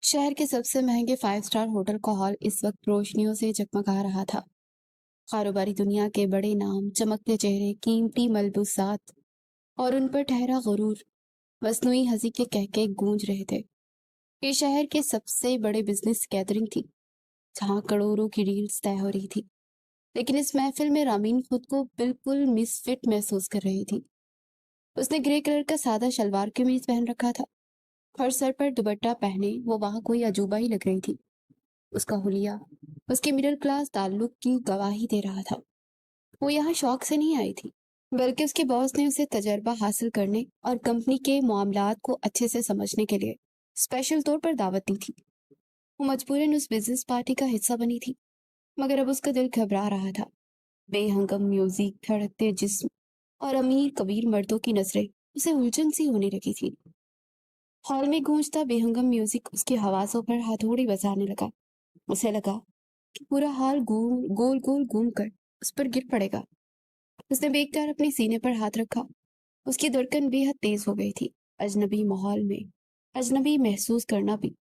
शहर के सबसे महंगे 5 स्टार होटल का हॉल इस वक्त रोशनियों से जगमगा रहा था। कारोबारी दुनिया के बड़े नाम, चमकते चेहरे, कीमती मलबूसात और उन पर ठहरा गुरूर मस्नुई हंसी के कहके गूंज रहे थे। ये शहर के सबसे बड़े बिजनेस गैदरिंग थी, जहां करोड़ों की डील्स तय हो रही थी। लेकिन इस महफिल में रामीन खुद को बिल्कुल मिसफिट महसूस कर रही थी। उसने ग्रे कलर का सादा शलवार कमीज पहन रखा था और सर पर दुपट्टा पहने वो वहां कोई अजूबा ही लग रही थी। उसका हुलिया उसके मिडिल क्लास ताल्लुक की गवाही दे रहा था। वो यहाँ शौक से नहीं आई थी, बल्कि उसके बॉस ने उसे तजर्बा हासिल करने और कंपनी के मामलात को अच्छे से समझने के लिए स्पेशल तौर पर दावत दी थी। वो मजबूरन उस बिजनेस पार्टी का हिस्सा बनी थी, मगर अब उसका दिल घबरा रहा था। बेहंगम म्यूजिक, धड़कते जिस्म और अमीर कबीर मर्दों की नजरें उसे उलझन सी होने लगी थी। हॉल में गूंजता बेहंगम म्यूजिक उसकी हवासों पर हथौड़ी बजाने लगा। उसे लगा कि पूरा हाल गोल गोल घूम कर उस पर गिर पड़ेगा। उसने बेखटार अपने सीने पर हाथ रखा। उसकी धड़कन बेहद तेज हो गई थी। अजनबी माहौल में अजनबी महसूस करना भी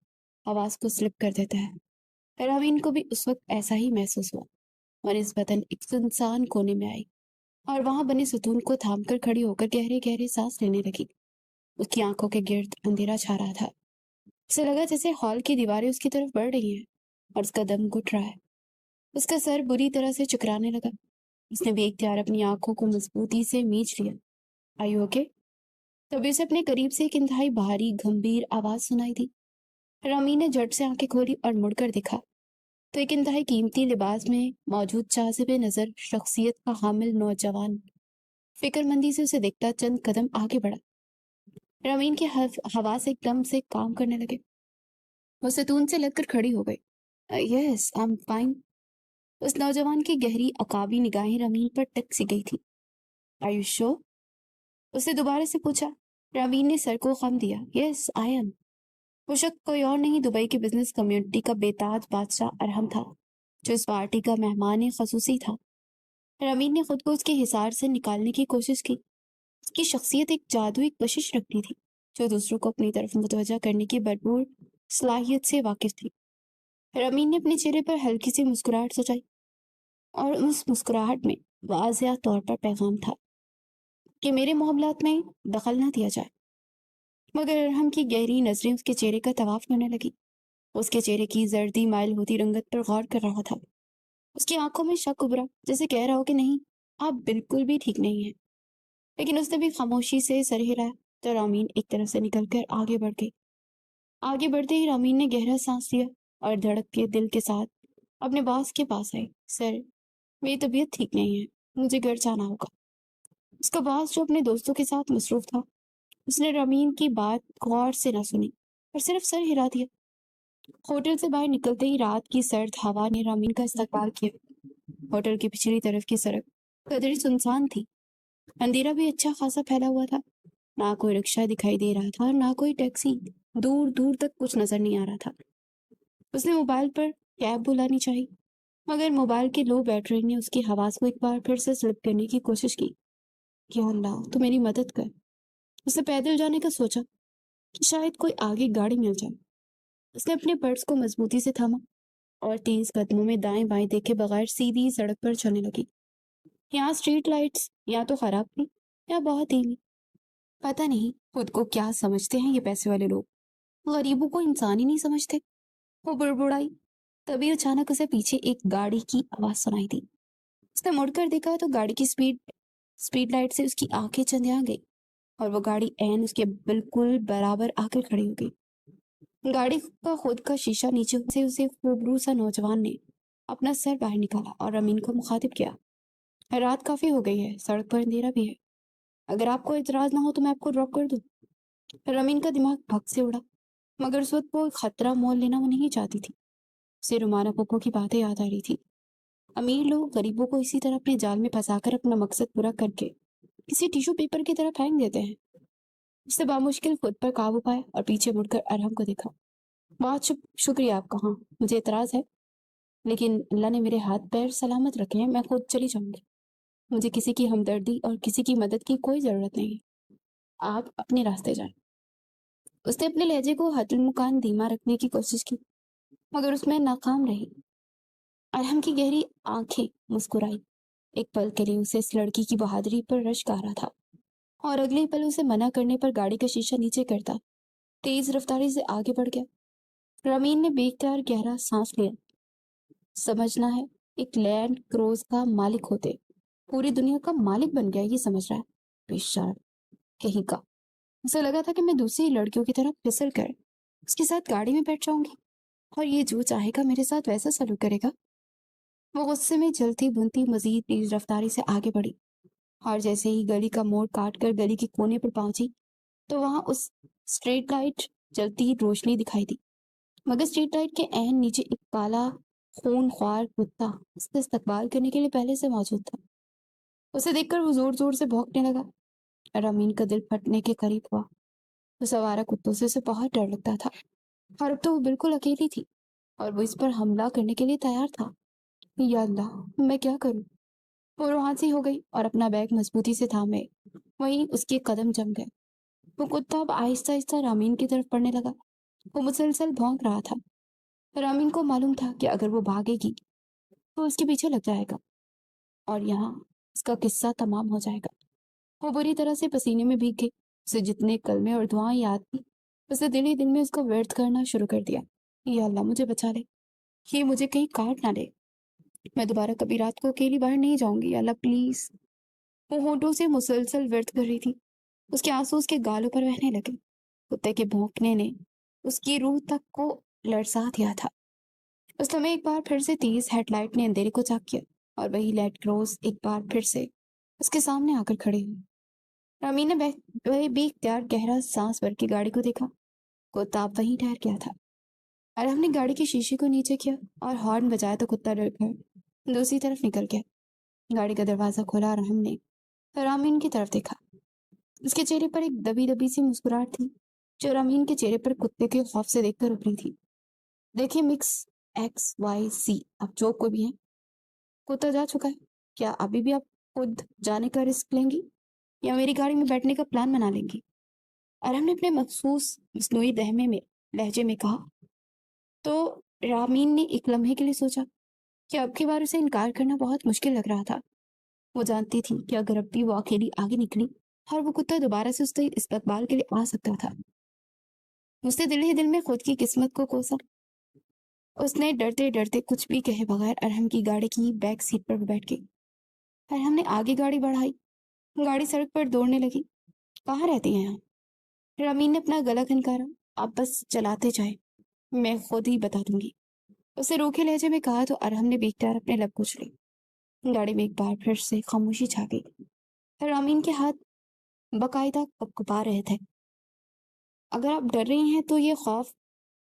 आवाज को स्लिप कर देता है। रावीन को भी उस वक्त ऐसा ही महसूस हुआ और इस बदन एक सुनसान कोने में आई और वहां बने सुतून को थामकर खड़ी होकर गहरे गहरे सांस लेने लगी। उसकी आंखों के गिर्द अंधेरा छा रहा था। उसे लगा जैसे हॉल की दीवारें उसकी तरफ बढ़ रही हैं और उसका दम घुट रहा है। उसका सर बुरी तरह से चकराने लगा। उसने बेख्तियार अपनी आंखों को मजबूती से मींच लिया। आई ओके? तभी उसे अपने करीब से एक इंतहाई भारी गंभीर आवाज सुनाई दी। रामी ने झट से आंखें खोली और मुड़कर देखा तो एक इंतहाई कीमती लिबास में मौजूद जाज़िबे नजर शख्सियत का हामिल नौजवान फिक्रमंदी से उसे देखता चंद कदम आगे बढ़ा। रामीन के हवास एकदम से काम करने लगे। वो सतून से लगकर खड़ी हो गई। Yes, I am fine. उस नौजवान की गहरी अकाबी निगाहें रमीन पर टक सी गई थी। Are you sure? उसने दोबारा से पूछा। रवीन ने सर को खम दिया। Yes I am. वो शख्स कोई और नहीं, दुबई की बिजनेस कम्युनिटी का बेताज बादशाह अरहम था, जो इस पार्टी का मेहमान खसूसी था। रवीन ने खुद को उसके हिसार से निकालने की कोशिश की। उसकी शख्सियत एक जादुई कशिश रखती थी, जो दूसरों को अपनी तरफ मुतवज्जा करने की भरपूर सलाहियत से वाकिफ थी। रमीन ने अपने चेहरे पर हल्की सी मुस्कुराहट सजाई और उस मुस्कुराहट में वाज़िया तौर पर पैगाम था कि मेरे मामलात में दखल न दिया जाए। मगर अरहम की गहरी नजरें उसके चेहरे का तवाफ करने लगी। उसके चेहरे की जर्दी माइल होती रंगत पर गौर कर रहा था। उसकी आंखों में शक उभरा, जैसे कह रहा हो कि नहीं, आप बिल्कुल भी ठीक नहीं है। लेकिन उसने भी खामोशी से सर हिलाया तो रामीन एक तरफ से निकलकर आगे बढ़ गई। आगे बढ़ते ही रामीन ने गहरा सांस लिया और धड़कते दिल के साथ अपने बॉस के पास आई। सर, मेरी तबीयत ठीक नहीं है, मुझे घर जाना होगा। उसका बॉस, जो अपने दोस्तों के साथ मसरूफ था, उसने रमीन की बात गौर से न सुनी और सिर्फ सर हिला दिया। होटल से बाहर निकलते ही रात की सर्द हवा ने रमीन का इस्तकबाल किया। होटल की पिछली तरफ की सड़क कदरी सुनसान थी। अंधेरा भी अच्छा खासा फैला हुआ था। ना कोई रिक्शा दिखाई दे रहा था और ना कोई टैक्सी। दूर दूर तक कुछ नजर नहीं आ रहा था। उसने मोबाइल पर कैब बुलानी चाहिए, मगर मोबाइल की लो बैटरी ने उसकी हवास को एक बार फिर से स्लिप करने की कोशिश की। या अल्लाह, तो मेरी मदद कर। उसने पैदल जाने का सोचा कि शायद कोई आगे गाड़ी मिल जाए। उसने अपने पर्स को मजबूती से थामा और तेज कदमों में दाएं बाएं देखे बगैर सीधी सड़क पर चलने लगी। यहाँ स्ट्रीट लाइट्स या तो खराब थी या बहुत धीमी। पता नहीं खुद को क्या समझते हैं ये पैसे वाले लोग, गरीबों को इंसान ही नहीं समझते। वो बुड़बुड़ाई। तभी अचानक उसे पीछे एक गाड़ी की आवाज सुनाई दी। उसने मुड़कर देखा तो गाड़ी की स्पीड स्पीड लाइट से उसकी आंखें चंधिया गई और वो गाड़ी ऐन उसके बिल्कुल बराबर आकर खड़ी हो गई। गाड़ी का खुद का शीशा नीचे से उसे खूबरू सा नौजवान ने अपना सर बाहर निकाला और अमीन को मुखातिब किया। रात काफी हो गई है, सड़क पर अंधेरा भी है। अगर आपको इतराज ना हो तो मैं आपको ड्रॉप कर दूं। रमीन का दिमाग भग से उड़ा, मगर उस वक्त वो खतरा मोल लेना वो नहीं चाहती थी। उसे रुमाना पप्पो की बातें याद आ रही थी। अमीर लोग गरीबों को इसी तरह अपने जाल में फंसाकर अपना मकसद पूरा करके किसी टिश्यू पेपर की तरह फेंक देते हैं। उसने बामुश्किल खुद पर काबू पाया और पीछे मुड़कर अरहम को देखा। बहुत शुक्रिया आपका। हाँ, मुझे इतराज है, लेकिन अल्लाह ने मेरे हाथ पैर सलामत रखे हैं, मैं खुद चली जाऊंगी। मुझे किसी की हमदर्दी और किसी की मदद की कोई जरूरत नहीं है। आप अपने रास्ते जाएं। اس نے اپنے لہجے کو حتمکان دھیما رکھنے کی کوشش کی مگر اس میں ناکام رہی۔ ارحم کی گہری آنکھیں مسکرائی۔ ایک پل کے لیے اسے اس لڑکی کی بہادری پر رشک آ رہا تھا اور اگلے پل اسے منع کرنے پر گاڑی کا شیشہ نیچے کرتا تیز رفتاری سے آگے بڑھ گیا۔ رامین نے بے اختیار گہرا سانس لیا۔ سمجھنا ہے ایک لینڈ کروز کا مالک ہوتے پوری دنیا کا مالک بن گیا، یہ سمجھ رہا ہے؟ بے شرم کہیں کا۔ اسے لگا تھا کہ میں دوسری لڑکیوں کی طرح پھسل کر اس کے ساتھ گاڑی میں بیٹھ جاؤں گی اور یہ جو چاہے گا میرے ساتھ ویسا سلوک کرے گا۔ وہ غصے میں جلتی بنتی مزید تیز رفتاری سے آگے بڑھی اور جیسے ہی گلی کا موڑ کاٹ کر گلی کے کونے پر پہنچی تو وہاں اس اسٹریٹ لائٹ جلتی روشنی دکھائی دی، مگر اسٹریٹ لائٹ کے عین نیچے ایک کالا خون خوار کتا اس کا استقبال کرنے کے لیے پہلے سے موجود تھا۔ اسے دیکھ کر وہ زور زور سے بھونکنے لگا۔ رامین کا دل پھٹنے کے قریب ہوا۔ اس آوارہ کتوں سے اسے بہت ڈر لگتا تھا اور اب تو وہ بالکل اکیلی تھی اور وہ اس پر حملہ کرنے کے لیے تیار تھا۔ یا اللہ، میں کیا کروں؟ وہ روحانسی ہو گئی اور اپنا بیگ مضبوطی سے تھامے وہیں اس کے قدم جم گئے۔ وہ کتا اب آہستہ آہستہ رامین کی طرف پڑنے لگا۔ وہ مسلسل بھونک رہا تھا۔ رامین کو معلوم تھا کہ اگر وہ بھاگے گی تو اس کے پیچھے لگ جائے گا اور یہاں اس کا قصہ تمام ہو جائے گا۔ وہ بری طرح سے پسینے میں بھیگ گئی۔ اسے جتنے کلمے اور دعائیں یاد تھی اسے دل ہی دل میں اس کا ورد کرنا شروع کر دیا۔ یا اللہ، مجھے بچا لے، یہ مجھے کہیں کاٹ نہ لے، میں دوبارہ کبھی رات کو اکیلی باہر نہیں جاؤں گی، یا اللہ پلیز۔ وہ ہونٹوں سے مسلسل ورد کر رہی تھی۔ اس کے آنسو اس کے گالوں پر بہنے لگے۔ کتے کے بھونکنے نے اس کی روح تک کو لرزا دیا تھا۔ اس لمحے ایک بار پھر سے تیز ہیڈ لائٹ نے اندھیرے کو چاک کیا اور وہی لیڈ کروز ایک بار پھر سے اس کے سامنے آ کر کھڑی ہوئی۔ رامین نے بے اختیار گہرا سانس بھر کے گاڑی کو دیکھا۔ کتا اب وہیں ٹھہر گیا تھا اور ہم نے گاڑی کے شیشے کو نیچے کیا اور ہارن بجایا تو کتا ڈر کر دوسری طرف نکل گیا۔ گاڑی کا دروازہ کھولا اور ہم نے رامین کی طرف دیکھا۔ اس کے چہرے پر ایک دبی دبی سی مسکراہٹ تھی جو رامین کے چہرے پر کتے کے خوف سے دیکھ کر ابھری تھی۔ دیکھیے مکس ایکس وائی سی، اب جو کوئی بھی ہے، کتا جا چکا ہے۔ کیا ابھی بھی آپ خود جانے کا رسک لیں گی یا میری گاڑی میں بیٹھنے کا پلان بنا لیں گی؟ اور ہم نے اپنے مخصوص مصنوعی دہمے میں لہجے میں کہا۔ تو رامین نے ایک لمحے کے لیے سوچا کہ اب کی بار اسے انکار کرنا بہت مشکل لگ رہا تھا۔ وہ جانتی تھی کہ اگر اب بھی وہ اکیلی آگے نکلی اور وہ کتا دوبارہ سے اس کے استقبال کے لیے آ سکتا تھا۔ اس نے دل ہی دل میں خود کی قسمت کو کوسا۔ اس نے ڈرتے ڈرتے کچھ بھی کہے بغیر ارحم کی گاڑی کی بیک سیٹ پر بیٹھ گئی۔ ارحم نے آگے گاڑی بڑھائی۔ گاڑی سڑک پر دوڑنے لگی۔ کہاں رہتی ہیں آپ؟ رامین نے اپنا گلا کھنکارا۔ آپ بس چلاتے جائیں، میں خود ہی بتا دوں گی، اسے روکھے لہجے میں کہا تو ارحم نے بے اختیار اپنے لب کچھ لی۔ گاڑی میں ایک بار پھر سے خاموشی چھا گئی۔ رامین کے ہاتھ باقاعدہ کپکپا رہے تھے۔ اگر آپ ڈر رہی ہیں تو یہ خوف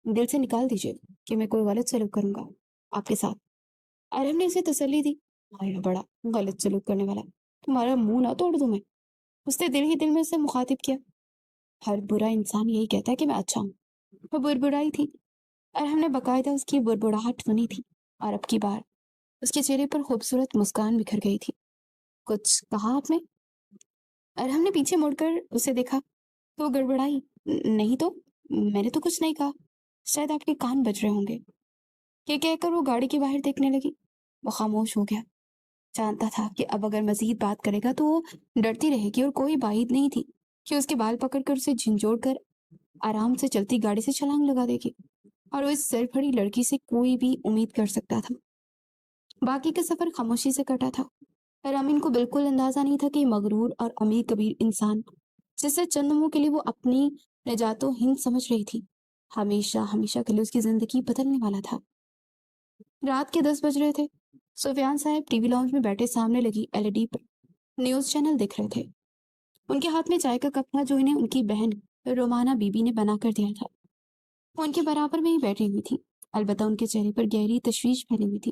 دل سے نکال دیجیے کہ میں کوئی غلط سلوک کروں گا آپ کے ساتھ۔ ارحم نے اسے تسلی دی۔ بڑا غلط سلوک کرنے والا، تمہارا منہ نہ توڑ دوں میں۔ اس نے دل ہی دل میں اسے مخاطب کیا۔ ہر برا انسان یہی کہتا ہے کہ میں اچھا ہوں۔ وہ بربڑائی تھی۔ ارحم نے باقاعدہ اس کی بربڑاہٹ سنی تھی اور اب کی بار اس کے چہرے پر خوبصورت مسکان بکھر گئی تھی۔ کچھ کہا آپ نے؟ ارحم نے پیچھے مڑ کر اسے دیکھا تو وہ گڑبڑائی۔ نہیں تو میں نے تو کچھ نہیں کہا، شاید آپ کے کان بج رہے ہوں گے۔ یہ کہہ کر وہ گاڑی کے باہر دیکھنے لگی۔ وہ خاموش ہو گیا۔ جانتا تھا کہ اب اگر مزید بات کرے گا تو وہ ڈرتی رہے گی اور کوئی بعید نہیں تھی کہ اس کے بال پکڑ کر اسے جھنجھوڑ کر آرام سے چلتی گاڑی سے چھلانگ لگا دے گی، اور وہ اس سر پھڑی لڑکی سے کوئی بھی امید کر سکتا تھا۔ باقی کا سفر خاموشی سے کٹا تھا۔ رامین کو بالکل اندازہ نہیں تھا کہ یہ مغرور اور امیر کبیر انسان جسے چند لمحوں کے لیے وہ اپنی نجات و ہند سمجھ رہی تھی، ہمیشہ ہمیشہ کے لیے اس کی زندگی بدلنے والا تھا۔ رات کے 10 بج رہے تھے۔ سفیان صاحب ٹی وی لاؤنج میں بیٹھے سامنے لگی LED پر نیوز چینل دیکھ رہے تھے۔ ان کے ہاتھ میں چائے کا کپ تھا جو انہیں ان کی بہن رومانہ بی بی نے بنا کر دیا تھا۔ وہ ان کے برابر میں ہی بیٹھی ہوئی تھی، البتہ ان کے چہرے پر گہری تشویش پھیلی ہوئی تھی۔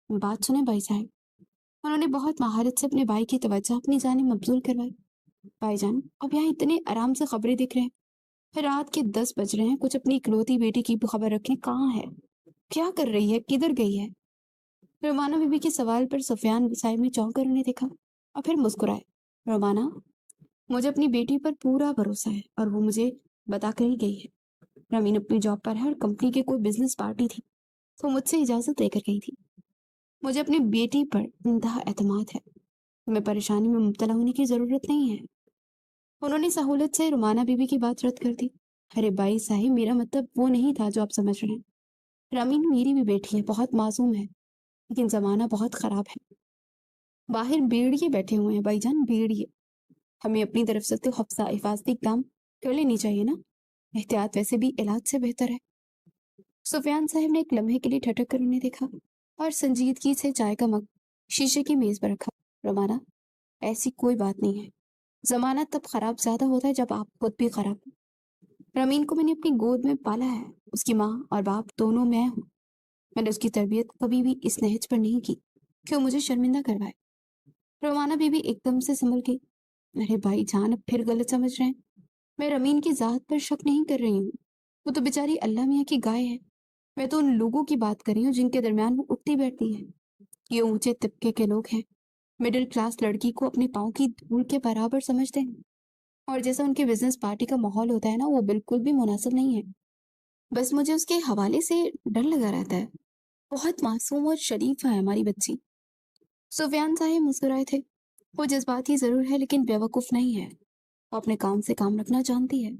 بات سنیں بھائی صاحب، انہوں نے بہت مہارت سے اپنے بھائی کی توجہ اپنی جانب مبذول کروائی۔ بھائی جان، اب یہاں اتنے آرام سے خبریں دیکھ رہے ہیں، رات کے 10 بج رہے ہیں، کچھ اپنی اکلوتی بیٹی کی خبر رکھیں، کہاں ہے، کیا کر رہی ہے، کدھر گئی ہے؟ رومانہ بی بی کے سوال پر سفیان صاحب نے چونک کر انہیں دیکھا اور پھر مسکرائے۔ رومانہ، مجھے اپنی بیٹی پر پورا بھروسہ ہے اور وہ مجھے बता कर ही गई है। रमीन अपनी जॉब पर है और कंपनी की कोई बिजनेस पार्टी थी तो मुझसे इजाजत लेकर गई थी। मुझे अपनी बेटी पर इंतहा एतमाद है। तुम्हें परेशानी में मुब्तला होने की जरूरत नहीं है। उन्होंने सहूलत से रुमाना बीबी की बात रद्द कर दी। अरे भाई साहिब, मेरा मतलब वो नहीं था जो आप समझ रहे हैं। रमीन मेरी भी बेटी है, बहुत मासूम है, लेकिन जमाना बहुत खराब है। बाहर भेड़िए बैठे हुए हैं भाईजान, भेड़िए। हमें अपनी तरफ से तो हिफाजती काम कर लेनी चाहिए ना। एहतियात वैसे भी इलाज से बेहतर है। सुफियान साहब ने एक लम्हे के लिए ठटक कर उन्हें देखा और संजीदगी से चाय का मग शीशे की मेज पर रखा। रोमाना, ऐसी कोई बात नहीं है। जमाना तब खराब ज्यादा होता है जब आप खुद भी खराब हो। रमीन को मैंने अपनी गोद में पाला है। उसकी माँ और बाप दोनों मैं हूँ। मैंने उसकी तरबियत कभी भी इस नहज पर नहीं की कि वो मुझे शर्मिंदा करवाए। रोमाना बीबी एकदम से संभल गई। अरे भाई जान, अब फिर गलत समझ रहे हैं। मैं रमीन की जात पर शक नहीं कर रही हूँ। वो तो बेचारी अल्लाह मियाँ की गाय है। मैं तो उन लोगों की बात कर रही हूँ जिनके दरमियान वो उठती बैठती है। ये ऊंचे तबके के लोग हैं। मिडिल क्लास लड़की को अपने पाँव की धूल के बराबर समझते हैं। और जैसा उनके बिजनेस पार्टी का माहौल होता है ना, वो बिल्कुल भी मुनासिब नहीं है। बस मुझे उसके हवाले से डर लगा रहता है। बहुत मासूम और शरीफ है हमारी बच्ची। सुफियान साहब मुस्कुराए थे। वो जज्बाती जरूर है लेकिन बेवकूफ नहीं है। वो अपने काम से काम रखना जानती है।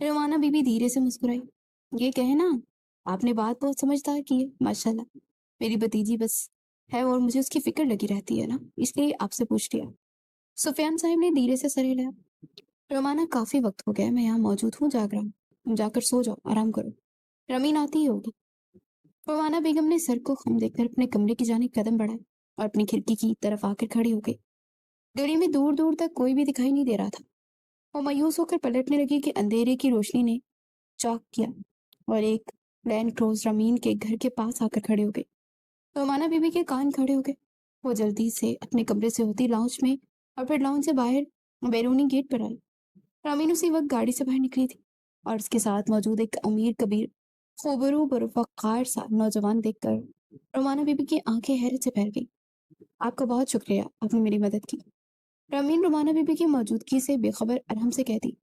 रवाना बीबी धीरे से मुस्कुराई। ये कहे ना, आपने बात बहुत समझदार की है माशाल्लाह। मेरी भतीजी बस है और मुझे उसकी फिक्र लगी रहती है ना, इसलिए आपसे पूछ लिया। सुफियान साहब ने धीरे से सर हिलाया। रवाना, काफी वक्त हो गया, मैं यहाँ मौजूद हूँ, जाग रहा हूँ। तुम जाकर सो जाओ, आराम करो। रमीन आती ही होगी। रवाना बेगम ने सर को खम देखकर अपने कमरे की जानिब कदम बढ़ाए और अपनी खिड़की की तरफ आकर खड़ी हो गई। गली में दूर दूर तक कोई भी दिखाई नहीं दे रहा था। वो मायूस होकर पलटने लगी कि अंधेरे की रोशनी ने चौक किया और एक लैंड क्रूज रमीन के घर के पास आकर खड़े हो गई। रोमाना बीबी के कान खड़े हो गए। वो जल्दी से अपने कमरे से होती लाउंज में और फिर लाउंज से बाहर बैरूनी गेट पर आई। रमीन उसी वक्त गाड़ी से बाहर निकली थी और उसके साथ मौजूद एक अमीर कबीर खूबरू बरवकार सा नौजवान देखकर रोमाना बीबी की आंखें हैरत से भर गई। आपका बहुत शुक्रिया, आपने मेरी मदद की। रमीन रोमाना बीबी की मौजूदगी से बेखबर अरहम से कहती।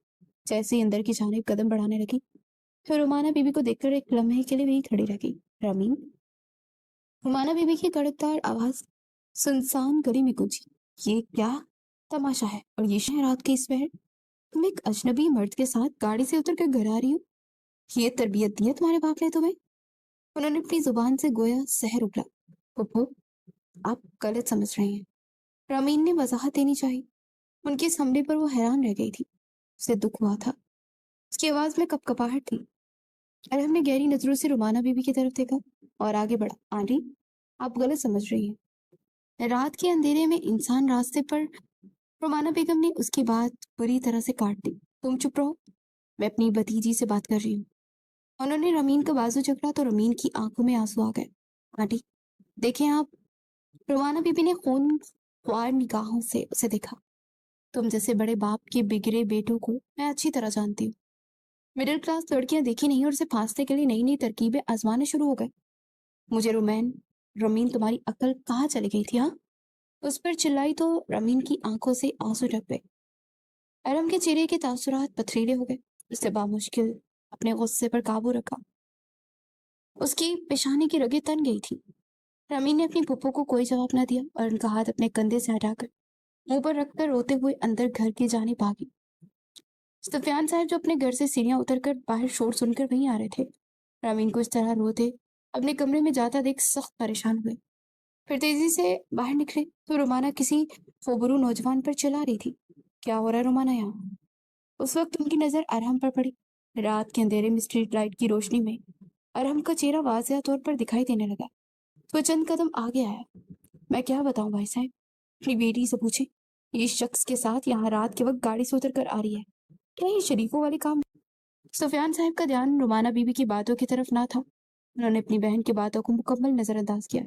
जैसे ही अंदर की जानिब कदम बढ़ाने लगी, फिर रुमाना बीबी को देखकर एक लम्हे के लिए वही खड़ी रह गई। रमीन। रुमाना बीबी की कड़कदार आवाज सुनसान गली में गूंजी। ये क्या तमाशा है, और ये रात के इस पहर तुम एक अजनबी मर्द के साथ गाड़ी से उतर कर घर आ रही हो? ये तरबियत दी है तुम्हारे बाप ने तुम्हें? उन्होंने अपनी जुबान से गोया सहर उगला। फुप्पो, आप गलत समझ रहे हैं। रमीन ने वजाहत देनी चाहिए। उनके इस हमले पर वो हैरान रह गई थी। उसे दुख हुआ था। उसकी आवाज में कपकपाहट थी। अरे हमने गहरी नजरों से रुमाना बीबी की तरफ देखा और आगे बढ़ा। आंटी, आप गलत समझ रही हैं। रात के अंधेरे में इंसान रास्ते पर। रुमाना बेगम ने उसकी बात बुरी तरह से काट दी। तुम चुप रहो, मैं अपनी भतीजी से बात कर रही हूँ। उन्होंने रमीन का बाजू जकड़ा तो रमीन की आंखों में आंसू आ गए। आंटी, देखें आप। रुमाना बीबी ने खून ख्वार निगाहों से उसे देखा। तुम जैसे बड़े बाप के बिगड़े बेटों को मैं अच्छी तरह जानती हूँ। मिडिल क्लास लड़कियां देखी नहीं और उसे फांसने के लिए नई नई तरकीबें आजमाने शुरू हो गए। मुझे रमीन तुम्हारी अकल कहाँ चली गई थी? हाँ, उस पर चिल्लाई तो रमीन की आंखों से आंसू ढक गए। अरम के चेहरे के तासुरात पथरीले हो गए। उसने बामुश्किल अपने गुस्से पर काबू रखा। उसकी पेशानी की रगें तन गई थी। रमीन ने अपनी पुप्पो को कोई जवाब न दिया और उनका हाथ अपने कंधे से हटाकर मुंह पर रखकर रोते हुए अंदर घर की जाने भागी। सुफियान साहब जो अपने घर से सीढ़ियां उतरकर बाहर शोर सुनकर वहीं आ रहे थे, रमीन को इस तरह रोते अपने कमरे में जाता देख सख्त परेशान हुए। फिर तेजी से बाहर निकले तो रुमाना किसी खूबरू नौजवान पर चिल्ला रही थी। क्या हो रहा है रुमाना यहाँ? उस वक्त उनकी नजर अरहम पर पड़ी। रात के अंधेरे में स्ट्रीट लाइट की रोशनी में अरहम का चेहरा वाज़ेह तौर पर दिखाई देने लगा। वो चंद कदम आगे आया। मैं क्या बताऊं भाई साहब, अपनी बेटी से पूछे, ये शख्स के साथ यहाँ रात के वक्त गाड़ी से उतर कर आ रही है। क्या ये शरीफों वाले काम? सुफियान साहब का ध्यान रुमाना बीबी की बातों की तरफ ना था। उन्होंने अपनी बहन की बातों को मुकम्मल नजरअंदाज किया।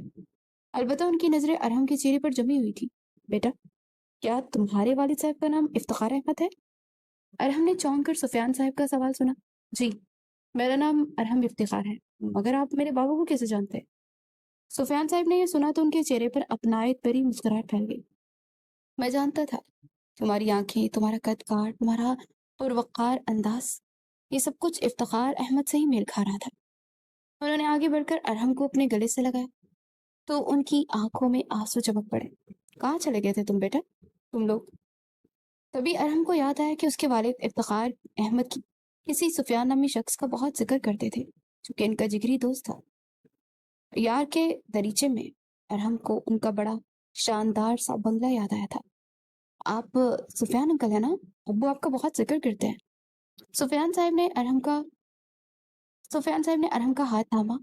अलबत्ता उनकी नजरें अरहम के चेहरे पर जमी हुई थी। बेटा, क्या तुम्हारे वालिद साहब का नाम इफ्तिखार अहमद है? अरहम ने चौंक कर सुफियान साहब का सवाल सुना। जी, मेरा नाम अरहम इफ्तिखार है, मगर आप मेरे बाबू को कैसे जानते हैं? सुफियान साहब ने यह सुना तो उनके चेहरे पर अपनायत भरी मुस्कुराहट फैल गई। मैं जानता था। तुम्हारी आंखें, तुम्हारा कद काठ, तुम्हारा पुरवकार अंदाज, یہ سب کچھ افتخار احمد سے ہی میل کھا رہا تھا۔ انہوں نے آگے بڑھ کر ارحم کو اپنے گلے سے لگایا تو ان کی آنکھوں میں آنسو چمک پڑے۔ کہاں چلے گئے تھے تم بیٹا، تم لوگ؟ تبھی ارحم کو یاد آیا کہ اس کے والد افتخار احمد کی کسی سفیان نامی شخص کا بہت ذکر کرتے تھے، جو کہ ان کا جگری دوست تھا۔ یار کے دریچے میں ارحم کو ان کا بڑا شاندار سا بنگلہ یاد آیا تھا۔ آپ سفیان انکل ہے نا؟ ابو آپ کا بہت ذکر کرتے ہیں۔ سفیان صاحب نے ارحم کا ہاتھ تھاما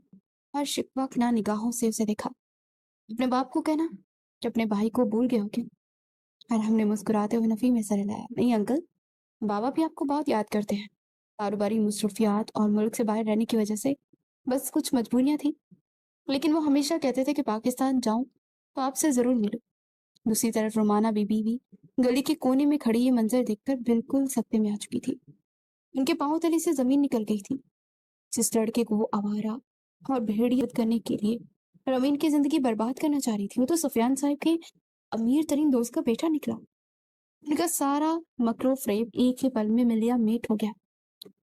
اور شکوہ نگاہوں سے اسے دیکھا۔ اپنے باپ کو کہنا کہ اپنے بھائی کو بھول گئے ہو کیا؟ ارحم نے مسکراتے ہوئے نفی میں سر ہلایا۔ نہیں انکل، بابا بھی آپ کو بہت یاد کرتے ہیں۔ کاروباری مصروفیات اور ملک سے باہر رہنے کی وجہ سے بس کچھ مجبوریاں تھیں، لیکن وہ ہمیشہ کہتے تھے کہ پاکستان جاؤں تو آپ سے ضرور ملوں۔ دوسری طرف رومانہ بی بی بھی گلی کے کونے میں کھڑی یہ منظر دیکھ کر بالکل سکتے میں آ چکی تھی۔ ان کے پاؤں تلے سے زمین نکل گئی تھی۔ جس لڑکے کو وہ آوارہ اور بھیڑیت کرنے کے لیے رمین کی زندگی برباد کرنا چاہ رہی تھی، وہ تو سفیان صاحب کے امیر ترین دوست کا بیٹا نکلا۔ ان کا سارا مکر و فریب ایک ہی پل میں ملیا میٹ ہو گیا۔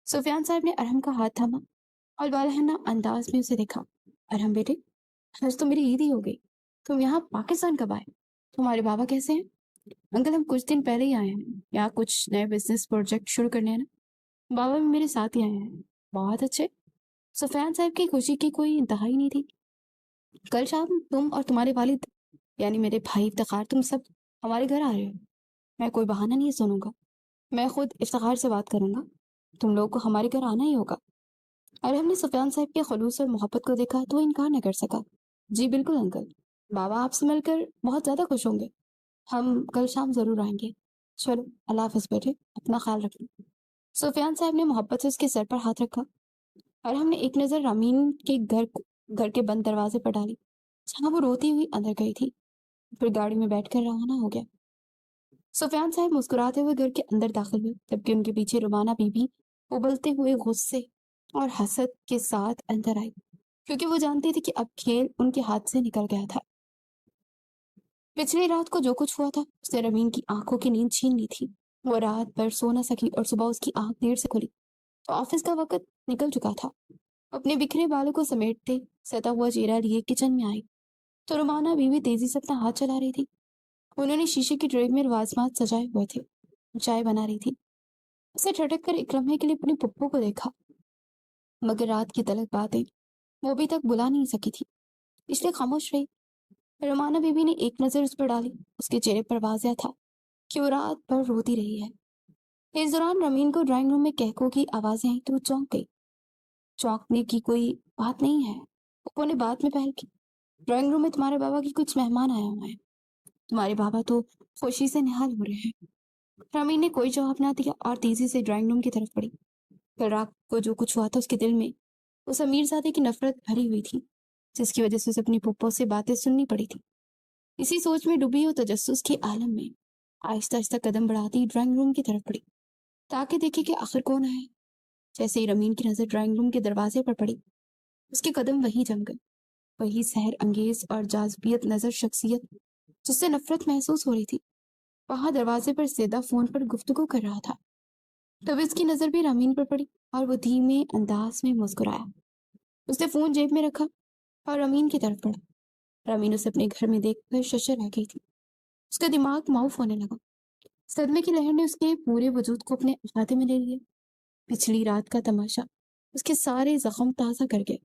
سفیان صاحب نے ارحم کا ہاتھ تھاما اور والہانہ انداز میں اسے دیکھا۔ ارحم بیٹے، آج تو میری عید ہی ہو گئی، تم یہاں پاکستان کب آئے؟ تمہارے بابا کیسے ہیں؟ انکل ہم کچھ دن پہلے ہی آئے ہیں، یہاں کچھ نئے بزنس پروجیکٹ شروع کرنے ہیں نا، بابا بھی میرے ساتھ ہی آئے ہیں۔ بہت اچھے۔ سفیان صاحب کی خوشی کی کوئی انتہا ہی نہیں تھی۔ کل شام تم اور تمہارے والد یعنی میرے بھائی افتخار تم سب ہمارے گھر آ رہے ہو۔ میں کوئی بہانہ نہیں سنوں گا، میں خود افتخار سے بات کروں گا، تم لوگوں کو ہمارے گھر آنا ہی ہوگا۔ اور ہم نے سفیان صاحب کے خلوص اور محبت کو دیکھا تو انکار نہ کر سکا۔ جی بالکل انکل، بابا آپ سے مل کر بہت زیادہ خوش ہوں گے، ہم کل شام ضرور آئیں گے۔ چلو اللہ حافظ بیٹے، اپنا خیال رکھنا۔ سفیان صاحب نے محبت سے اس کے سر پر ہاتھ رکھا اور ہم نے ایک نظر رامین کے گھر کے بند دروازے پر ڈالی جہاں وہ روتی ہوئی اندر گئی تھی، پھر گاڑی میں بیٹھ کر روانہ ہو گیا۔ سفیان صاحب مسکراتے ہوئے گھر کے اندر داخل ہوئے، جبکہ ان کے پیچھے رومانہ بی بی ابلتے ہوئے غصے اور حسد کے ساتھ اندر آئی، کیونکہ وہ جانتی تھی کہ اب کھیل ان کے ہاتھ سے نکل گیا تھا۔ پچھلی رات کو جو کچھ ہوا تھا اس نے رمین کی آنکھوں کی نیند چھین لی تھی۔ وہ رات بھر سو نہ سکی اور صبح اس کی آنکھ دیر سے کھلی تو آفس کا وقت نکل چکا تھا۔ اپنے بکھرے بالوں کو سمیٹتے ستا ہوا چہرہ لیے کچن میں آئی تو رومانہ بیوی تیزی سے اپنا ہاتھ چلا رہی تھی۔ انہوں نے شیشے کی ٹرے میں لوازمات سجائے ہوئے تھے، چائے بنا رہی تھی۔ اسے ٹھٹک کر ایک لمحے کے لیے اپنی پپو کو دیکھا، مگر رات کی تلخ باتیں وہ ابھی تک بلا نہیں سکی تھی، اس لیے خاموش رہی۔ رومانہ بیوی نے ایک نظر اس پر ڈالی، اس کے چہرے پر واضح تھا کہ وہ رات بھر روتی رہی ہے۔ اس دوران رمین کو ڈرائنگ روم میں کہکوں کی آوازیں آئیں تو وہ چونک گئی۔ چونکنے کی کوئی بات نہیں ہے، پپو نے بات میں پہل کی۔ ڈرائنگ روم میں تمہارے بابا کی کچھ مہمان آئے ہوئے ہیں، تمہارے بابا تو خوشی سے نہال ہو رہے ہیں۔ رمین نے کوئی جواب نہ دیا اور تیزی سے ڈرائنگ روم کی طرف بڑھی۔ کل رات کو جو کچھ ہوا تھا اس کے دل میں اس امیر زادے کی نفرت بھری ہوئی تھی، جس کی وجہ سے اسے اپنی پھپھو سے باتیں سننی پڑی تھی۔ اسی سوچ میں ڈوبی اور تجسس کے عالم میں آہستہ آہستہ قدم بڑھاتی ڈرائنگ روم کی طرف بڑھی تاکہ دیکھے کہ آخر کون آئے۔ جیسے ہی رمین کی نظر ڈرائنگ روم کے دروازے پر پڑی، اس کے قدم وہی جم گئے، وہی سحر انگیز اور جاذبیت نظر شخصیت جس سے نفرت محسوس ہو رہی تھی، وہاں دروازے پر زیدہ فون پر گفتگو کر رہا تھا۔ تب اس کی نظر بھی رامین پر پڑی اور وہ دھیمے انداز میں مسکرایا۔ اس نے فون جیب میں رکھا اور رامین کی طرف بڑھا۔ رامین اسے اپنے گھر میں دیکھ کر ششر رہ گئی تھی، اس کا دماغ معاف ہونے لگا۔ صدمے کی لہر نے اس کے پورے وجود کو اپنے احاطے میں لے لیا۔ پچھلی رات کا تماشا اس کے سارے زخم تازہ کر گئے۔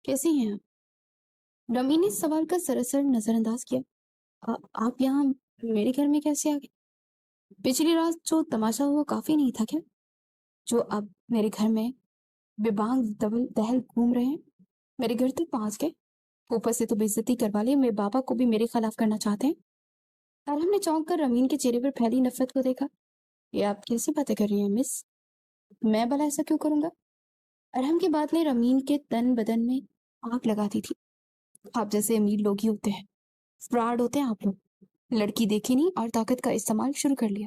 کیسی ہیں آپ؟ رامین نے اس سوال کا سراسر نظر انداز کیا۔ آپ یہاں میرے گھر میں کیسے آ گئے؟ پچھلی رات جو تماشا ہوا کافی نہیں تھا کیا، جو اب میرے گھر میں بے بانگ دہل گھوم رہے ہیں؟ میرے گھر تک پہنچ گئے، اوپر سے تو بے عزتی کروا لی، میرے بابا کو بھی میرے خلاف کرنا چاہتے ہیں۔ ارحم نے چونک کر رمین کے چہرے پر پھیلی نفرت کو دیکھا۔ یہ آپ کیسی باتیں کر رہی ہیں مس؟ میں بھلا ایسا کیوں کروں گا؟ ارحم کی بات نے رمین کے تن بدن میں آگ لگاتی تھی۔ آپ جیسے امیر لوگ ہی ہوتے ہیں، فراڈ ہوتے ہیں آپ لوگ۔ لڑکی دیکھی نہیں اور طاقت کا استعمال شروع کر لیا۔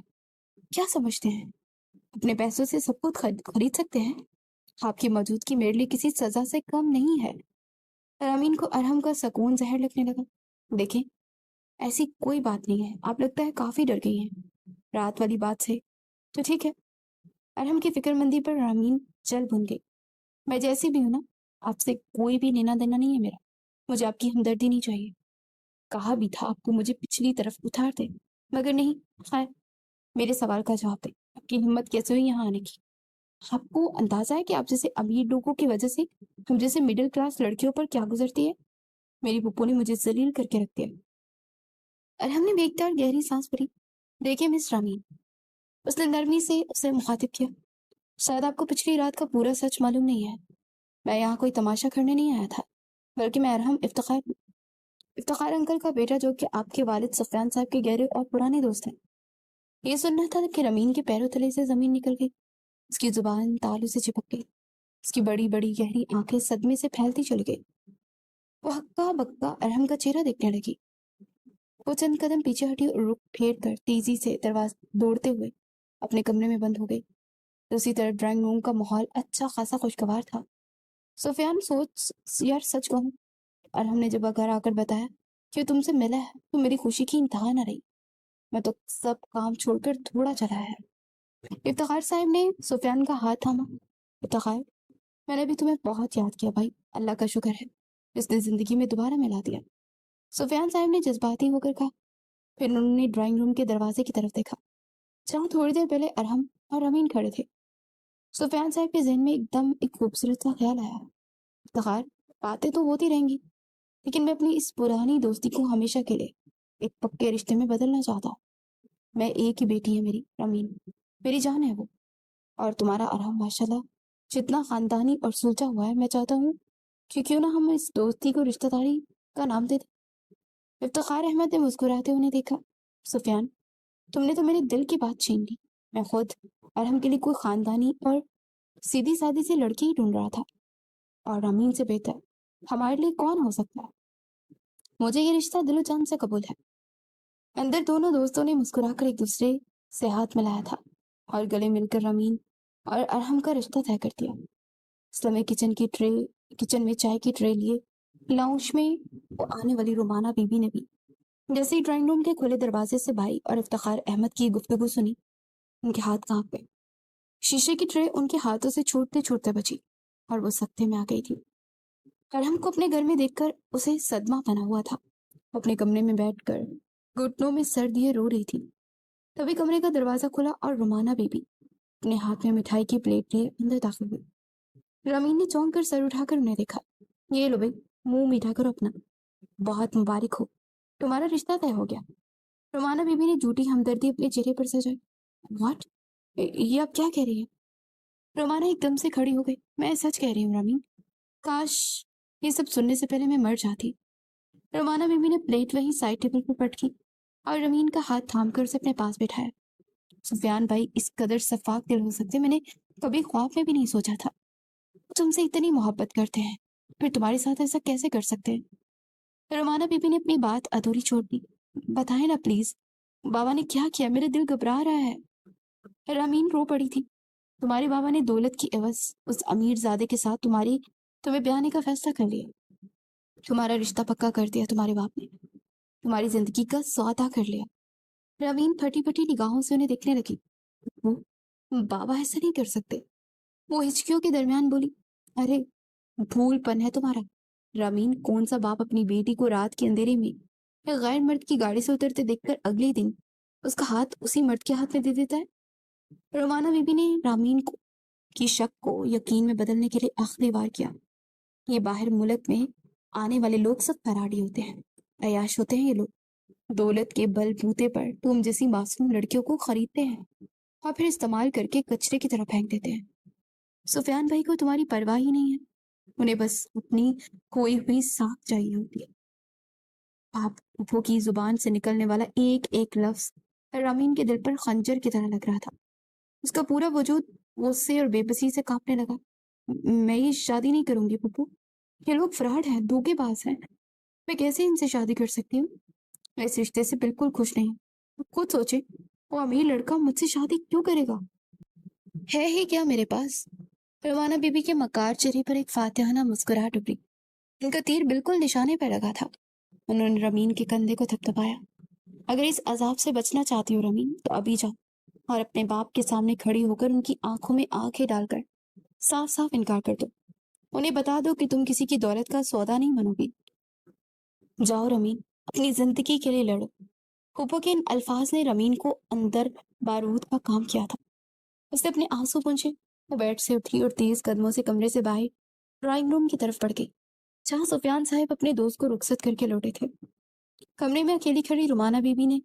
کیا سمجھتے ہیں اپنے پیسوں سے سب کچھ خرید سکتے ہیں؟ آپ کی موجودگی میرے لیے کسی سزا سے کم نہیں ہے۔ رامین کو ارحم کا سکون زہر لگنے لگا۔ دیکھیں ایسی کوئی بات نہیں ہے، آپ لگتا ہے کافی ڈر گئی ہیں رات والی بات سے، تو ٹھیک ہے۔ ارحم کی فکر مندی پر رامین जल भुन गई। मैं जैसी भी हूं ना, आपसे कोई भी लेना देना नहीं है मेरा। मुझे आपकी हमदर्दी नहीं चाहिए। कहा भी था आपको मुझे पिछली तरफ उतार दे, मगर नहीं। खैर, मेरे सवाल का जवाब दे, आपकी हिम्मत कैसे हुई यहाँ आने की? आपको अंदाजा है कि आप जैसे अमीर लोगों की वजह से हम जैसे मिडिल क्लास लड़कियों पर क्या गुजरती है? मेरी पुप्पो ने मुझे जलील करके रख दिया। और हमने बेख्तियार गहरी सांस भरी। देखिए मिस रामीन, उसने नरमी से उसे मुखातिब किया, शायद आपको पिछली रात का पूरा सच मालूम नहीं है। मैं यहाँ कोई तमाशा करने नहीं आया था, बल्कि मैं अरहम इफ्तिखार अंकल का बेटा, जो कि आपके वालिद सुफियान साहब के गहरे और पुराने दोस्त हैं। ये सुनना था कि रमीन के पैरों तले से जमीन निकल गई। उसकी जुबान तालू से चिपक गई। उसकी बड़ी बड़ी गहरी आंखें सदमे से फैलती चली गई। वो हक्का बक्का अरहम का चेहरा देखने लगी। वो चंद कदम पीछे हटी और रुक ठेर कर तेजी से दरवाजा दौड़ते हुए अपने कमरे में बंद हो गई। दूसरी तरफ ड्राइंग रूम का माहौल अच्छा खासा खुशगवार था। सुफियान सोच, यार सच कहूँ, और हमने जब घर आकर बताया कि वो तुमसे मिला है तो मेरी खुशी की इंतहा न रही। मैं तो सब काम छोड़कर थोड़ा चला है। इफ्तिखार साहब ने सुफियान का हाथ थामा। इफ्तिखार, मैंने भी तुम्हें बहुत याद किया भाई। अल्लाह का शुक्र है जिसने जिंदगी में दोबारा मिला दिया, सुफियान साहब ने जज्बाती होकर कहा। फिर उन्होंने ड्राइंग रूम के दरवाजे की तरफ देखा, जहाँ थोड़ी देर पहले अरहम और अमीन खड़े थे। सुफियान साहब के जहन में एकदम एक खूबसूरत सा ख्याल आया। इफ्तिखार, बातें तो होती रहेंगी, लेकिन मैं अपनी इस पुरानी दोस्ती को हमेशा के लिए एक पक्के रिश्ते में बदलना चाहता हूँ। मैं एक ही बेटी है मेरी, रमीन, मेरी जान है वो। और तुम्हारा अरहम माशाल्लाह जितना खानदानी और सुलझा हुआ है, मैं चाहता हूँ कि क्यों ना हम इस दोस्ती को रिश्तेदारी का नाम दे दें। इफ्तिखार अहमद ने मुस्कुराते उन्हें देखा। सुफियान, तुमने तो मेरे दिल की बात छीन ली। मैं खुद अरहम के लिए कोई खानदानी और सीधी सादी सी लड़की ही ढूंढ रहा था, और रमीन से बेहतर हमारे लिए कौन हो सकता है? मुझे ये रिश्ता दिलो जान से कबूल है। अंदर दोनों दोस्तों ने मुस्कुराकर एक दूसरे से हाथ मिलाया था और गले मिलकर रमीन और अरहम का रिश्ता तय कर दिया। समय किचन में चाय की ट्रे लिए लाउंज में वो आने वाली रोमाना बीबी ने भी जैसे ही ड्राइंग रूम के खुले दरवाजे से भाई और इफ्तिखार अहमद की गुफ्तगू सुनी, उनके हाथ कांप गए। शीशे की ट्रे उनके हाथों से छूटते छूटते बची और वो सख्ते में आ गई थी। अरहम को अपने घर में देखकर उसे सदमा बना हुआ था। अपने कमरे में बैठकर घुटनों में सर दिए रो रही थी। तभी कमरे का दरवाजा खुला और रुमाना बीबी अपने हाथ में मिठाई की प्लेट लिए अंदर दाखिल हुई। रमीन ने चौंक कर सर उठाकर उन्हें देखा। ये लो भाई, मुंह मीठा करो अपना। बहुत मुबारक हो, तुम्हारा रिश्ता तय हो गया। रुमाना बीबी ने झूठी हमदर्दी अपने चेहरे पर सजाई। व्हाट? ये आप क्या कह रही है? रोमाना एकदम से खड़ी हो गई। मैं सच कह रही हूँ रमीन, काश ये सब सुनने से पहले मैं मर जाती। रोमाना बीबी ने प्लेट वहीं साइड टेबल पर पटकी और रमीन का हाथ थाम कर उसे अपने पास बैठाया। सुफियान भाई इस कदर शफाक दिल हो सकते मैंने कभी ख्वाब में भी नहीं सोचा था। वो तुमसे इतनी मोहब्बत करते हैं, फिर तुम्हारे साथ ऐसा कैसे कर सकते हैं? रोमाना बीबी ने अपनी बात अधूरी छोड़ दी। बताएं ना प्लीज, बाबा ने क्या किया? मेरा दिल घबरा रहा है। रमीन रो पड़ी थी। तुम्हारे बाबा ने दौलत की एवज उस अमीर जादे के साथ तुम्हें ब्याने का फैसला कर लिया। तुम्हारा रिश्ता पक्का कर दिया तुम्हारे बाप ने। तुम्हारी जिंदगी का सौदा कर लिया। रवीन फटी फटी निगाहों से उन्हें देखने लगी। वो, बाबा ऐसा नहीं कर सकते। वो हिचकियों के दरमियान बोली, अरे भूलपन है तुम्हारा। रमीन, कौन सा बाप अपनी बेटी को रात के अंधेरे में या गैर मर्द की गाड़ी से उतरते देखकर अगले दिन उसका हाथ उसी मर्द के हाथ में दे देता है? रोमाना बीबी ने रामीन को की शक को यकीन में बदलने के लिए आखिरी बार किया। ये बाहर मुल्क में आने वाले लोग सब फराडी होते हैं, अयाश होते हैं। ये लोग दौलत के बल बूते पर तुम जैसी मासूम लड़कियों को खरीदते हैं और फिर इस्तेमाल करके कचरे की तरह फेंक देते हैं। सुफियान भाई को तुम्हारी परवाह ही नहीं है। उन्हें बस अपनी खोई हुई साख चाहिए होती है। आपको की जुबान से निकलने वाला एक एक लफ्ज रमीन के दिल पर खंजर की तरह लग रहा था। उसका पूरा वजूद गुस्से और बेबसी से कांपने लगा। मैं ये शादी नहीं करूंगी पप्पू। ये लोग फ्रॉड हैं, धोखेबाज हैं। मैं कैसे इनसे शादी कर सकती हूँ? मैं इस रिश्ते से बिल्कुल खुश नहीं। खुद सोचे, वो अमीर लड़का मुझसे शादी क्यों करेगा? है ही क्या मेरे पास? रवाना बीबी के मकार चेहरे पर एक फातिहाना मुस्कुराहट उभरी। उनका तीर बिल्कुल निशाने पर लगा था। उन्होंने रमीन के कंधे को थपथपाया। अगर इस अजाब से बचना चाहती हो रमीन, तो अभी जाओ और अपने बाप के सामने खड़ी होकर उनकी आंखों में आंखें डालकर صاف صاف انکار کر دو، انہیں بتا دو کہ تم کسی کی دولت کا سودا نہیں بنو گی۔ جاؤ رمین، اپنی زندگی کے لیے لڑو۔ پھوپھو کے ان الفاظ نے رمین کو اندر بارود کا کام کیا تھا۔ اس نے اپنے آنسو پونچھے، وہ بیڈ سے اٹھی اور تیز قدموں سے کمرے سے باہر ڈرائنگ روم کی طرف بڑھ گئی، جہاں سفیان صاحب اپنے دوست کو رخصت کر کے لوٹے تھے۔ کمرے میں اکیلی کھڑی رومانہ بی بی نے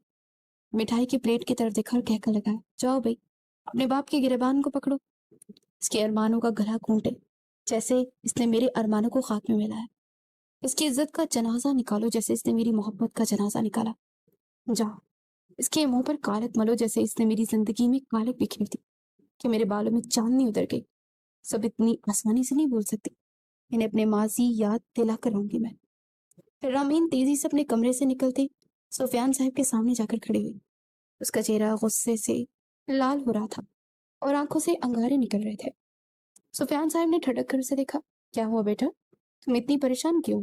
مٹھائی کی پلیٹ کی طرف دیکھا اور کہہ کر لگایا، جاؤ بھائی، اپنے باپ کے گریبان کو پکڑو، اس کے ارمانوں کا گلا گھونٹے جیسے اس نے میرے ارمانوں کو خاک میں ملایا۔ اس کی عزت کا جنازہ نکالو جیسے اس نے میری محبت کا جنازہ نکالا۔ جاؤ، اس کے منہ پر کالک ملو جیسے اس نے میری زندگی میں کالک بکھیر دی کہ میرے بالوں میں چاندنی اتر گئی۔ سب اتنی آسانی سے نہیں بول سکتی، انہیں اپنے ماضی یاد دلا کر رہوں گی میں۔ پھر رامین تیزی سے اپنے کمرے سے نکلتے سفیان صاحب کے سامنے جا کر کھڑی ہوئی۔ اس کا چہرہ غصے سے لال ہو رہا تھا اور آنکھوں سے انگارے نکل رہے تھے۔ سفیان صاحب نے ٹھٹک کر اسے دیکھا، کیا ہوا بیٹا، تم اتنی پریشان کیوں؟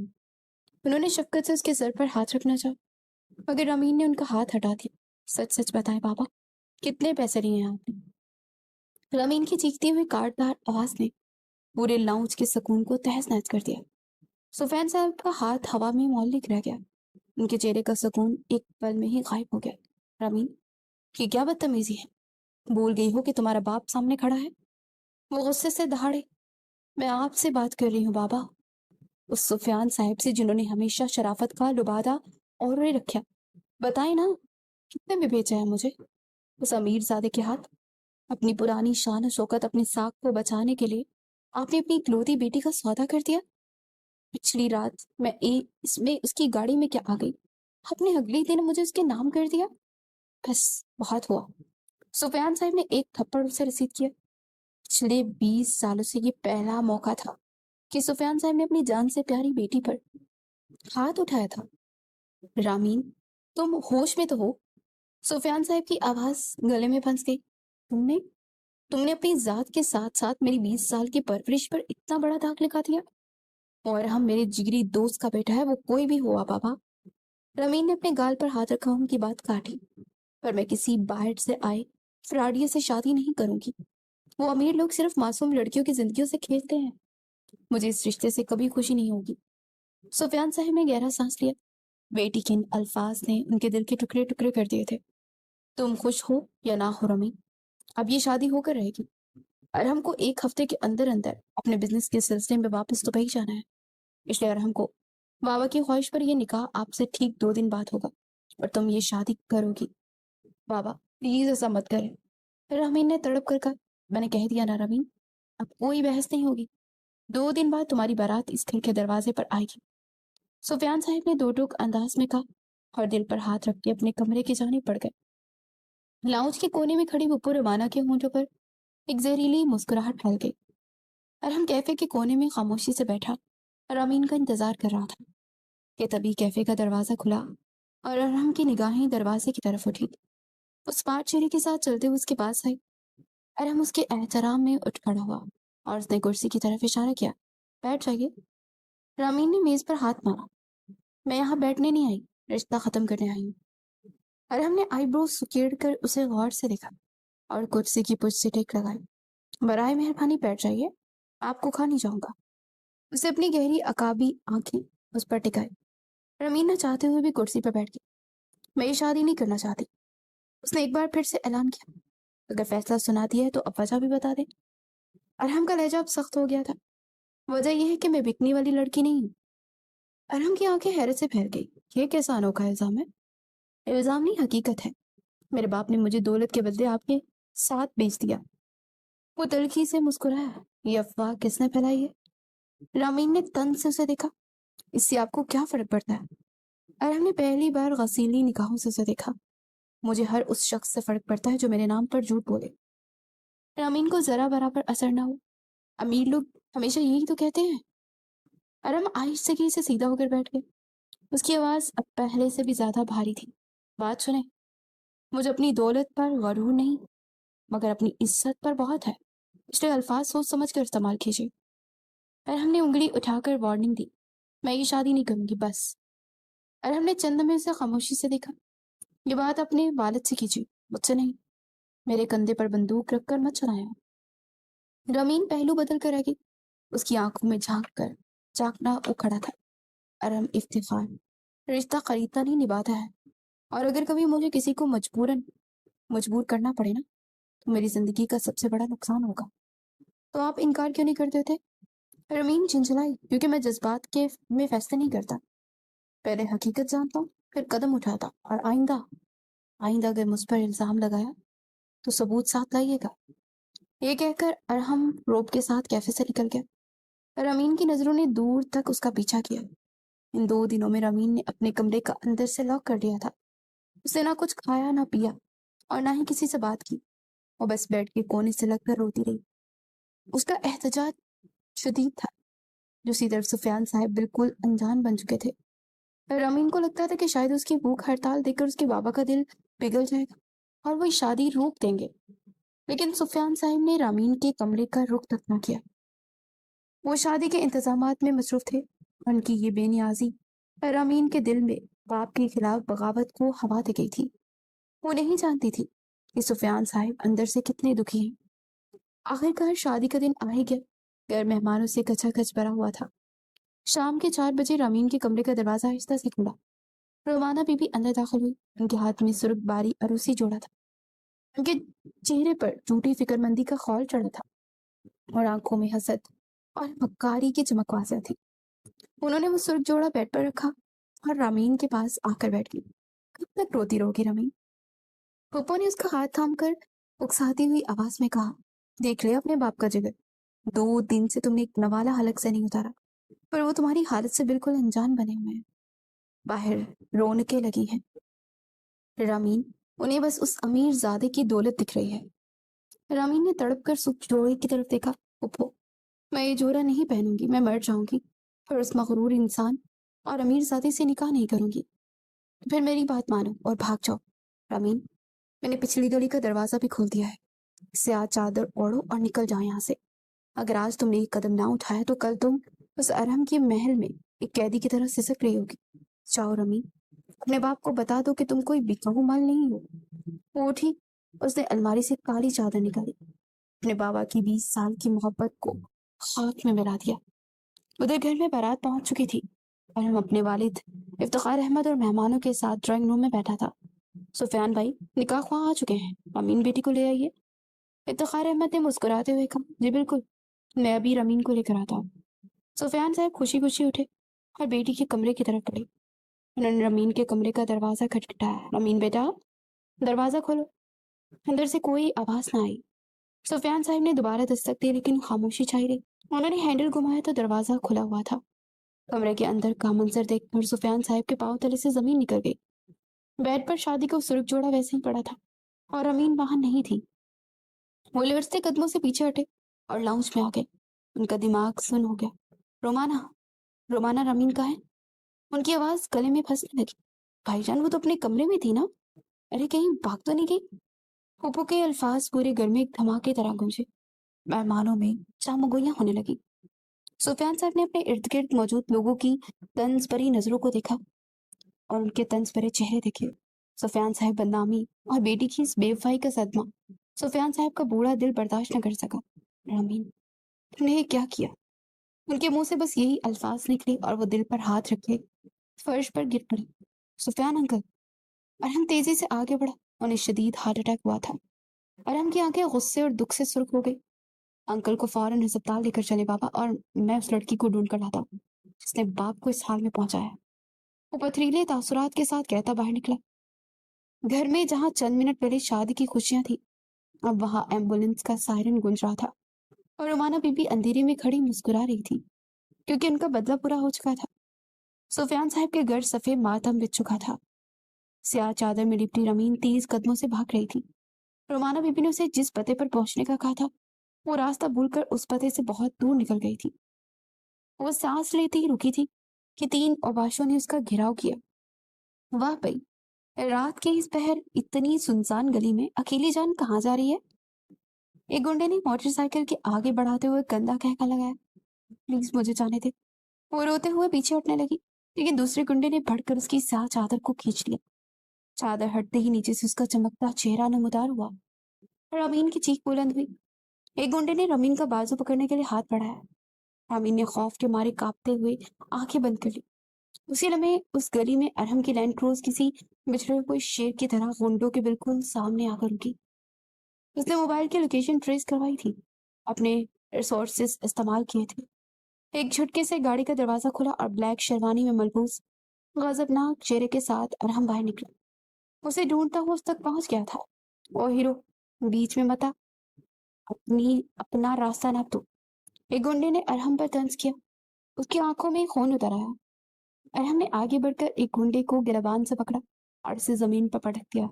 انہوں نے شفقت سے اس کے سر پر ہاتھ رکھنا چاہا مگر رامین نے ان کا ہاتھ ہٹا دیا۔ سچ سچ بتائیں بابا، کتنے پیسے لیے ہیں آپ نے؟ رامین کی چیختی ہوئی کاٹدار آواز نے پورے لاؤنج کے سکون کو تہس نہس کر دیا۔ سفیان صاحب کا ہاتھ ہوا میں معلق رہ گیا، ان کے چہرے کا سکون ایک پل میں ہی غائب ہو گیا۔ رامین، یہ کیا بدتمیزی ہے؟ بھول گئی ہو کہ تمہارا باپ سامنے کھڑا ہے؟ وہ غصے سے دہاڑے، میں آپ سے بات کر رہی ہوں بابا، اس سفیان صاحب سے جنہوں نے ہمیشہ شرافت کا لبادہ اور رکھا۔ بتائیں نا، کتنے میں بیچا ہے مجھے اس امیر زادے کے ہاتھ؟ اپنی پرانی شان و شوکت، اپنی ساکھ کو بچانے کے لیے آپ نے اپنی اکلوتی بیٹی کا سودا کر دیا۔ پچھلی رات میں اس کی گاڑی میں کیا آ گئی، آپ نے اگلے دن مجھے اس کے نام کر دیا۔ بس بہت ہوا۔ سفیان صاحب نے ایک تھپڑ اسے رسید کیا۔ پچھلے 20 سالوں سے یہ پہلا موقع تھا کہ سفیان صاحب نے اپنی جان سے پیاری بیٹی پر ہاتھ اٹھایا تھا۔ رامین، تم ہوش میں تو ہو؟ سفیان صاحب کی آواز گلے میں پھنس گئی۔ تم نے اپنی ذات کے ساتھ ساتھ میری 20 سال کی پرورش پر اتنا بڑا داغ لگا دیا؟ اور ہم میرے جگری دوست کا بیٹا ہے، وہ کوئی بھی ہوا بابا۔ رامین نے اپنے گال پر ہاتھ رکھا، ان کی بات کاٹی، پر میں کسی باہر سے آئے فراڈیے سے شادی نہیں کروں گی۔ وہ امیر لوگ صرف معصوم لڑکیوں کی زندگیوں سے کھیلتے ہیں، مجھے اس رشتے سے کبھی خوشی نہیں ہوگی۔ سفیان صاحب نے گہرا سانس لیا، بیٹی کے ان الفاظ نے ان کے دل کے ٹکڑے ٹکڑے کر دیے تھے۔ تم خوش ہو یا نہ ہو رمین، اب یہ شادی ہو کر رہے گی، اور ہم کو 1 ہفتے کے اندر اندر اپنے بزنس کے سلسلے میں واپس دبئی جانا ہے، اس لیے ارحم کو بابا کی خواہش پر یہ نکاح آپ سے ٹھیک 2 دن بعد ہوگا اور تم یہ شادی کرو گی۔ بابا پلیز ایسا مت کریں، رامین نے تڑپ کر کہا۔ میں نے کہہ دیا نا رامین، اب کوئی بحث نہیں ہوگی، 2 دن بعد تمہاری بارات اس گھر کے دروازے پر آئے گی۔ سفیان صاحب نے 2 ٹوک انداز میں کہا اور دل پر ہاتھ رکھ کے اپنے کمرے کی جانب پڑ گئے۔ لاؤنج کے کونے میں کھڑی پھپھو رومانہ کے ہونٹوں پر ایک زہریلی مسکراہٹ پھیل گئی۔ ارحم کیفے کے کونے میں خاموشی سے بیٹھا رامین کا انتظار کر رہا تھا کہ تبھی کیفے کا دروازہ کھلا اور ارحم کی نگاہیں دروازے کی طرف اٹھی۔ اس پاٹ چہرے کے ساتھ چلتے ہوئے اس کے پاس آئی۔ ارحم اس کے احترام میں اٹھ کھڑا ہوا اور اس نے کرسی کی طرف اشارہ کیا، بیٹھ جائیے۔ رامین نے میز پر ہاتھ مارا، میں یہاں بیٹھنے نہیں آئی، رشتہ ختم کرنے آئی ہوں۔ ارحم نے آئی برو سکیڑ کر اسے غور سے دیکھا اور کرسی کی پشت سے ٹیک لگائی۔ برائے مہربانی بیٹھ جائیے، آپ کو کھا نہیں جاؤں گا۔ اسے اپنی گہری عقابی آنکھیں اس پر ٹکائی۔ رمین نہ چاہتے ہوئے بھی کرسی پر بیٹھ گئی۔ میں یہ شادی نہیں کرنا چاہتی، اس نے ایک بار پھر سے اعلان کیا۔ اگر فیصلہ سنا دیا ہے تو اب وجہ بھی بتا دیں۔ ارحم کا لہجہ اب سخت ہو گیا تھا۔ وجہ یہ ہے کہ میں بکنے والی لڑکی نہیں ہوں۔ ارحم کی آنکھیں حیرت سے پھیل گئی، یہ کیسا انوکھا الزام ہے؟ الزام نہیں، حقیقت ہے۔ میرے باپ نے مجھے دولت کے بدلے آپ کے ساتھ بیچ دیا۔ وہ تلخی سے مسکرایا، یہ افواہ کس نے پھیلائی ہے؟ رامین نے تن سے اسے دیکھا، اس سے آپ کو کیا فرق پڑتا ہے؟ ارحم نے پہلی بار غسیلی نگاہوں سے اسے دیکھا۔ مجھے ہر اس شخص سے فرق پڑتا ہے جو میرے نام پر جھوٹ بولے۔ رامین کو ذرا برابر اثر نہ ہو، امیر لوگ ہمیشہ یہی تو کہتے ہیں۔ ارحم آہستگی سے سیدھا ہو کر بیٹھ گئے، اس کی آواز اب پہلے سے بھی زیادہ بھاری تھی۔ بات سنیں، مجھے اپنی دولت پر غرور نہیں مگر اپنی عزت پر بہت ہے، اس لیے الفاظ سوچ سمجھ کر استعمال کیجیے۔ ارحم نے انگلی اٹھا کر وارننگ دی، میں یہ شادی نہیں کروں گی بس۔ ارحم نے چند لمحے سے خاموشی سے دیکھا، یہ بات اپنے والد سے کیجیے، مجھ سے نہیں۔ میرے کندھے پر بندوق رکھ کر مت چلائیں۔ रमीन पहलू बदल कर रह गई। उसकी आंखों में झांकना वो खड़ा था। अरम इफ्तिखार, रिश्ता खरीदता नहीं निभाता है। और अगर कभी मुझे किसी को मजबूर करना पड़े ना, तो मेरी जिंदगी का सबसे बड़ा नुकसान होगा। तो आप इनकार क्यों नहीं करते थे? रमीन झिंझलाई। क्योंकि मैं जज्बात के में फैसले नहीं करता। पहले हकीकत जानता हूँ, फिर कदम उठाता। और आइंदा आइंदा अगर मुझ पर इल्जाम लगाया तो सबूत साथ लाइएगा। ये कहकर अरहम रोब के साथ कैफे से निकल गया। रमीन की नजरों ने दूर तक उसका पीछा किया। इन 2 दिनों में रमीन ने अपने कमरे का अंदर से लॉक कर दिया था। उसने ना कुछ खाया ना पिया और ना ही किसी से बात की। वो बस बेड के कोने से लगकर रोती रही। उसका एहतजाज शदीद था। दूसरी तरफ सुफियान साहब बिल्कुल अनजान बन चुके थे। रमीन को लगता था कि शायद उसकी भूख हड़ताल देखकर उसके बाबा का दिल पिघल जाएगा और वो शादी रोक देंगे। लेकिन सुफियान साहब ने रामीन के कमरे का रुख तक न किया। वो शादी के इंतजामात में मसरूफ थे। उनकी ये बेनियाजी रामीन के दिल में बाप के खिलाफ बगावत को हवा दे गई थी। वो नहीं जानती थी कि सुफियान साहब अंदर से कितने दुखी हैं। आखिरकार शादी का दिन आ ही गया। घर मेहमानों से खचाखच भरा हुआ था। शाम के 4 बजे रामीन के कमरे का दरवाजा आहिस्ता से खुला। रोमाना बीबी अंदर दाखिल हुई। उनके हाथ में सुर्ख बारी अरूसी जोड़ा था। उनके चेहरे पर झूठी फिक्रमंदी का खौल चढ़ा था और आंखों में हसद और मक्कारी की चमक वाज़ेह थी। उन्होंने वो सुर्ख जोड़ा बेड पर रखा और रामीन के पास आकर बैठ गई। कब तक रोती रहोगी रमीन? पप्पू ने उसका हाथ थाम कर उकसाती हुई आवाज में कहा, देख ले अपने बाप का जिगर। 2 दिन से तुमने एक नवाला हलक से नहीं उतारा, पर वो तुम्हारी हालत से बिल्कुल अनजान बने हुए हैं। बाहर रौनकें लगी हैं। रामीन, उन्हें बस उस अमीर ज़ादे की दौलत दिख रही है। रामीन ने तड़प कर सुख जोड़े की तरफ देखा। पप्पू, मैं ये जोड़ा नहीं पहनूंगी, मैं मर जाऊंगी, पर उस मगरूर इंसान और अमीर ज़ादे से निकाह नहीं करूंगी। फिर मेरी बात मानो और भाग जाओ। रामीन, मैंने पिछली गली का दरवाजा भी खोल दिया है। इससे आज चादर ओढ़ो और निकल जाओ यहाँ से। अगर आज तुमने एक कदम ना उठाया तो कल तुम उस अरहम के महल में एक कैदी की तरह सिसक रही होगी। जाओ रमीन, अपने बाप को बता दो कि तुम कोई बिकाऊ माल नहीं हो। वो उठी। उसने अलमारी से काली चादर निकाली। अपने बाबा की 20 साल की मोहब्बत को खाक में मिला दिया। उधर घर में बारात पहुंच चुकी थी और हम अपने वालिद इफ्तिखार अहमद और मेहमानों के साथ ड्राइंग रूम में बैठा था। सुफियान भाई, निकाह ख्वाह आ चुके हैं, अमीन बेटी को ले आइए। इफ्तिखार अहमद ने मुस्कुराते हुए कहा, जी बिल्कुल, मैं अभी रमीन को लेकर आता हूँ। सुफियान साहब खुशी खुशी उठे और बेटी के कमरे की तरफ बढ़े। उन्होंने रमीन के कमरे का दरवाजा खटखटाया। रमीन बेटा, दरवाजा खोलो। अंदर से कोई आवाज ना आई। सुफियान साहब ने दोबारा दस्तक दी, लेकिन खामोशी छाई रही। उन्होंने हैंडल घुमाया तो दरवाजा खुला हुआ था। कमरे के अंदर का मंजर देखकर सुफियान साहब के पांव तले से जमीन निकल गई। बेड पर शादी का सुर्ख जोड़ा वैसे ही पड़ा था और अमीन वहां नहीं थी। वो लड़ते कदमों से पीछे हटे और लाउंज में आ गए। उनका दिमाग सुन हो गया। रोमाना, रोमाना, रमीन कहाँ है? उनकी आवाज गले में फंसने लगी। भाईजान, वो तो अपने कमरे में थी ना? अरे कहीं भाग तो नहीं गई? फूफो के अल्फाज पूरे घर में एक धमाके तरह गूंजे। मेहमानों में चामगोइयां होने लगी। सुफियान साहब ने अपने इर्द गिर्द मौजूद लोगों की तंज भरी नजरों को देखा और उनके तंज भरे चेहरे देखे। सुफियान साहब बदनामी और बेटी की इस बेवफाई का सदमा सुफियान साहब का बूढ़ा दिल बर्दाश्त न कर सका। रमीन, तुमने ये क्या किया? उनके मुंह से बस यही अल्फाज निकले और वो दिल पर हाथ रखे फर्श पर गिर पड़े। सुफियान अंकल। अरहम तेजी से आगे बढ़ा। उन्हें शदीद हार्ट अटैक हुआ था। अरहम की आंखें गुस्से और दुख से सुर्ख हो गई। अंकल को फौरन अस्पताल लेकर चले बाबा, और मैं उस लड़की को ढूंढ कर लाता हूँ जिसने बाप को इस हाल में पहुंचाया। वो पथरीले तासुरात के साथ कहता बाहर निकला। घर में जहां चंद मिनट पहले शादी की खुशियां थी, अब वहां एम्बुलेंस का सायरन गूंज रहा था और रुमाना बीबी अंधेरे में खड़ी मुस्कुरा रही थी, क्योंकि उनका बदला पूरा हो चुका था। सुफियान साहब के घर सफेद मातम बिछ चुका था। स्याह चादर में लिपटी रमीन तेज कदमों से भाग रही थी। रोमाना बीबी ने उसे जिस पते पर पहुंचने का कहा था, वो रास्ता भूलकर उस पते से बहुत दूर निकल गई थी। वो सांस लेती ही रुकी थी कि 3 औबाशों ने उसका घेराव किया। वाह भाई, रात के इस पहर इतनी सुनसान गली में अकेली जान कहाँ जा रही है? एक गुंडे ने मोटरसाइकिल के आगे बढ़ाते हुए गंदा कहका लगाया, प्लीज मुझे जाने दे। वो रोते हुए पीछे हटने लगी, लेकिन दूसरे गुंडे ने भड़कर उसकी स्याह चादर को खींच लिया। चादर हटते ही नीचे से उसका चमकता चेहरा नमूदार हुआ और अमीन की चीख बुलंद हुई। एक गुंडे ने रमीन का बाजू पकड़ने के लिए हाथ बढ़ाया। रमीन ने खौफ के मारे कांपते हुए आंखें बंद कर ली। उसी लम्हे उस गली में अरहम की लैंड क्रूज किसी बिछड़े हुए शेर की तरह गुंडों के बिल्कुल सामने आकर रुकी। उसने मोबाइल की लोकेशन ट्रेस करवाई थी, अपने रिसोर्सेस इस्तेमाल किए थे। एक झटके से गाड़ी का दरवाजा खुला और ब्लैक शेरवानी में मलबूस गजबनाक चेहरे के साथ अरहम बाहर निकला। उसे ढूंढता हुआ उस तक पहुंच गया था। ओ हीरो, बीच में मत आ, अपना रास्ता ना तू। एक गुंडे ने अरहम पर तंज किया। उसकी आंखों में खून उतर आया। अरहम ने आगे बढ़कर एक गुंडे को गिरबान से पकड़ा और उसे जमीन पर पटक दिया।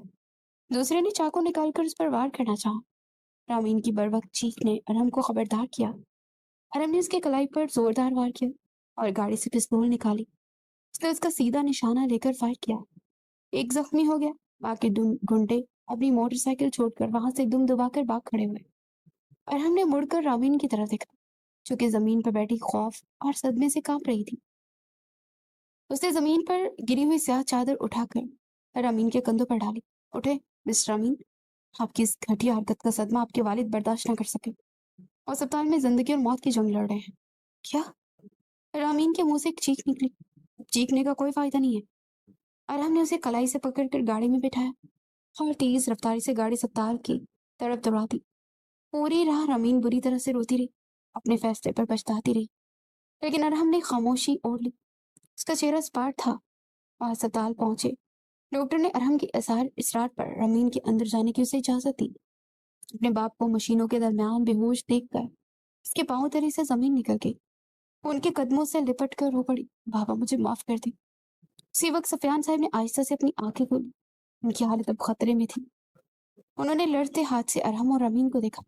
दूसरे ने चाकू निकालकर उस पर वार करना चाहा। रामीन की बर्बक चीख ने अरहम को खबरदार किया। अरहम ने उसके कलाई पर जोरदार वार किया और गाड़ी से पिस्तौल निकाली। उसने उसका सीधा निशाना लेकर फायर किया। एक जख्मी हो गया। बाकी गुंडे अपनी मोटरसाइकिल छोड़कर वहां से दुम दबाकर भाग खड़े हुए। अरहम ने मुड़कर रामीन की तरफ देखा, जो कि जमीन पर बैठी खौफ और सदमे से कांप रही थी। उसने जमीन पर गिरी हुई स्याह चादर उठाकर रामीन के कंधों पर डाली। उठे मिस्टर रामीन, आपकी इस घटिया हरकत का सदमा आपके वालिद बर्दाश्त न कर सके। अस्पताल में जिंदगी और मौत की जंग लड़ रहे हैं। क्या? रामीन के मुंह से एक चीख निकली। चीखने का कोई फायदा नहीं है। अरहम ने उसे कलाई से पकड़कर गाड़ी में बिठाया और तेज रफ्तारी से गाड़ी अस्पताल की तरफ दौड़ा दी। पूरी राह रामीन बुरी तरह से रोती रही, अपने फैसले पर पछताती रही। लेकिन अरहम ने खामोशी ओढ़ ली। उसका चेहरा स्पाट था। और अस्पताल पहुंचे। डॉक्टर ने अरहम की इसरार पर रमीन के अंदर जाने की उसे इजाजत दी। अपने बाप को मशीनों के दरमियान बेहोश देखकर उसके पांव तले से जमीन निकल गई। वो उनके कदमों से लिपट कर रो पड़ी। बाबा, मुझे माफ कर दे। उसी वक्त सफियान साहब ने आहिस्ता से अपनी आंखें खोली। उनकी हालत अब खतरे में थी। उन्होंने लड़ते हाथ से अरहम और रमीन को देखा।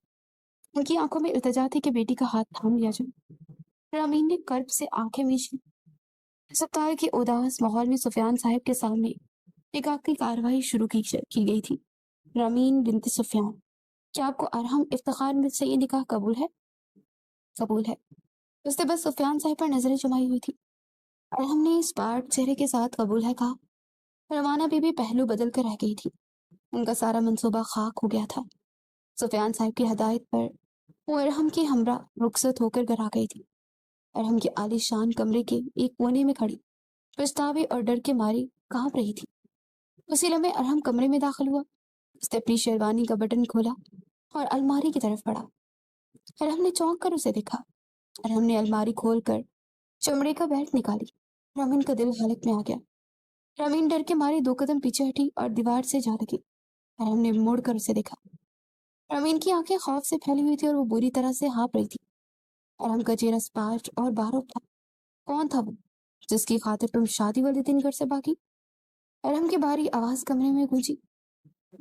उनकी आंखों में इल्तिजा थी कि बेटी का हाथ थाम लिया जाए। रमीन ने कर्ब से आंखें मीच ली। अस्पताल के उदास माहौल में सुफियान साहब के सामने एक आखिरी कार्रवाई शुरू की गई थी। रमीन बिनते सुफियान, क्या आपको अरहम इफ्तिखार में से ये निकाह कबूल है? कबूल है। उसने बस सुफियान साहब पर नजरें जमाई हुई थी। अरहम ने स्पार्ट चेहरे के साथ कबूल है कहा। रवाना बीबी पहलू बदल कर रह गई थी। उनका सारा मंसूबा खाक हो गया था। सुफियान साहब की हदायत पर वो अरहम के हमरा रुखसत होकर घर आ गई थी। अरहम के आलीशान कमरे के एक कोने में खड़ी पछतावे और डर के मारे कांप रही थी। उसी लम्हे अरहम कमरे में दाखिल हुआ। उसने अपनी शेरवानी का बटन खोला और अलमारी की तरफ बढ़ा। अरहम ने चौंक कर उसे देखा। अरहम ने अलमारी खोलकर चमड़े का बेल्ट निकाली। रमीन का दिल हलक में आ गया। रमीन डर के मारे 2 कदम पीछे हटी और दीवार से जा लगी। अरहम ने मुड़कर उसे देखा। रमीन की आंखें खौफ से फैली हुई थी और वो बुरी तरह से हाँप रही थी। अरहम का चेहरा स्पष्ट और बारूक था। कौन था वो जिसकी खातिर तुम शादी वाले दिन घर से भागी? अरहम की भारी आवाज कमरे में गूंजी।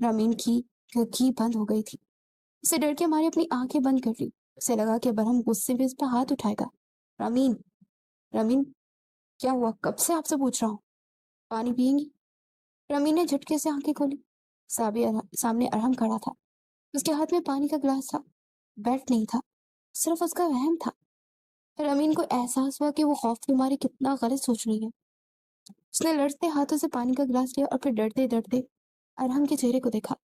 रमीन की खिड़की बंद हो गई थी। उसे डर के मारे अपनी आंखें बंद कर ली। उसे लगा कि अरहम गुस्से में उस पर हाथ उठाएगा। रमीन, रमीन, क्या हुआ? कब से आपसे पूछ रहा हूँ। पानी पियेंगी? रमीन ने झटके से आंखें खोली। सामने अरहम खड़ा था। उसके हाथ में पानी का गिलास था। बेल्ट नहीं था, सिर्फ उसका वहम था। रमीन को एहसास हुआ कि वो खौफ के मारे कितना गलत सोच रही है। उसने लड़ते हाथों से पानी का गिलास लिया और फिर डरते डरते अरहम के चेहरे को देखा।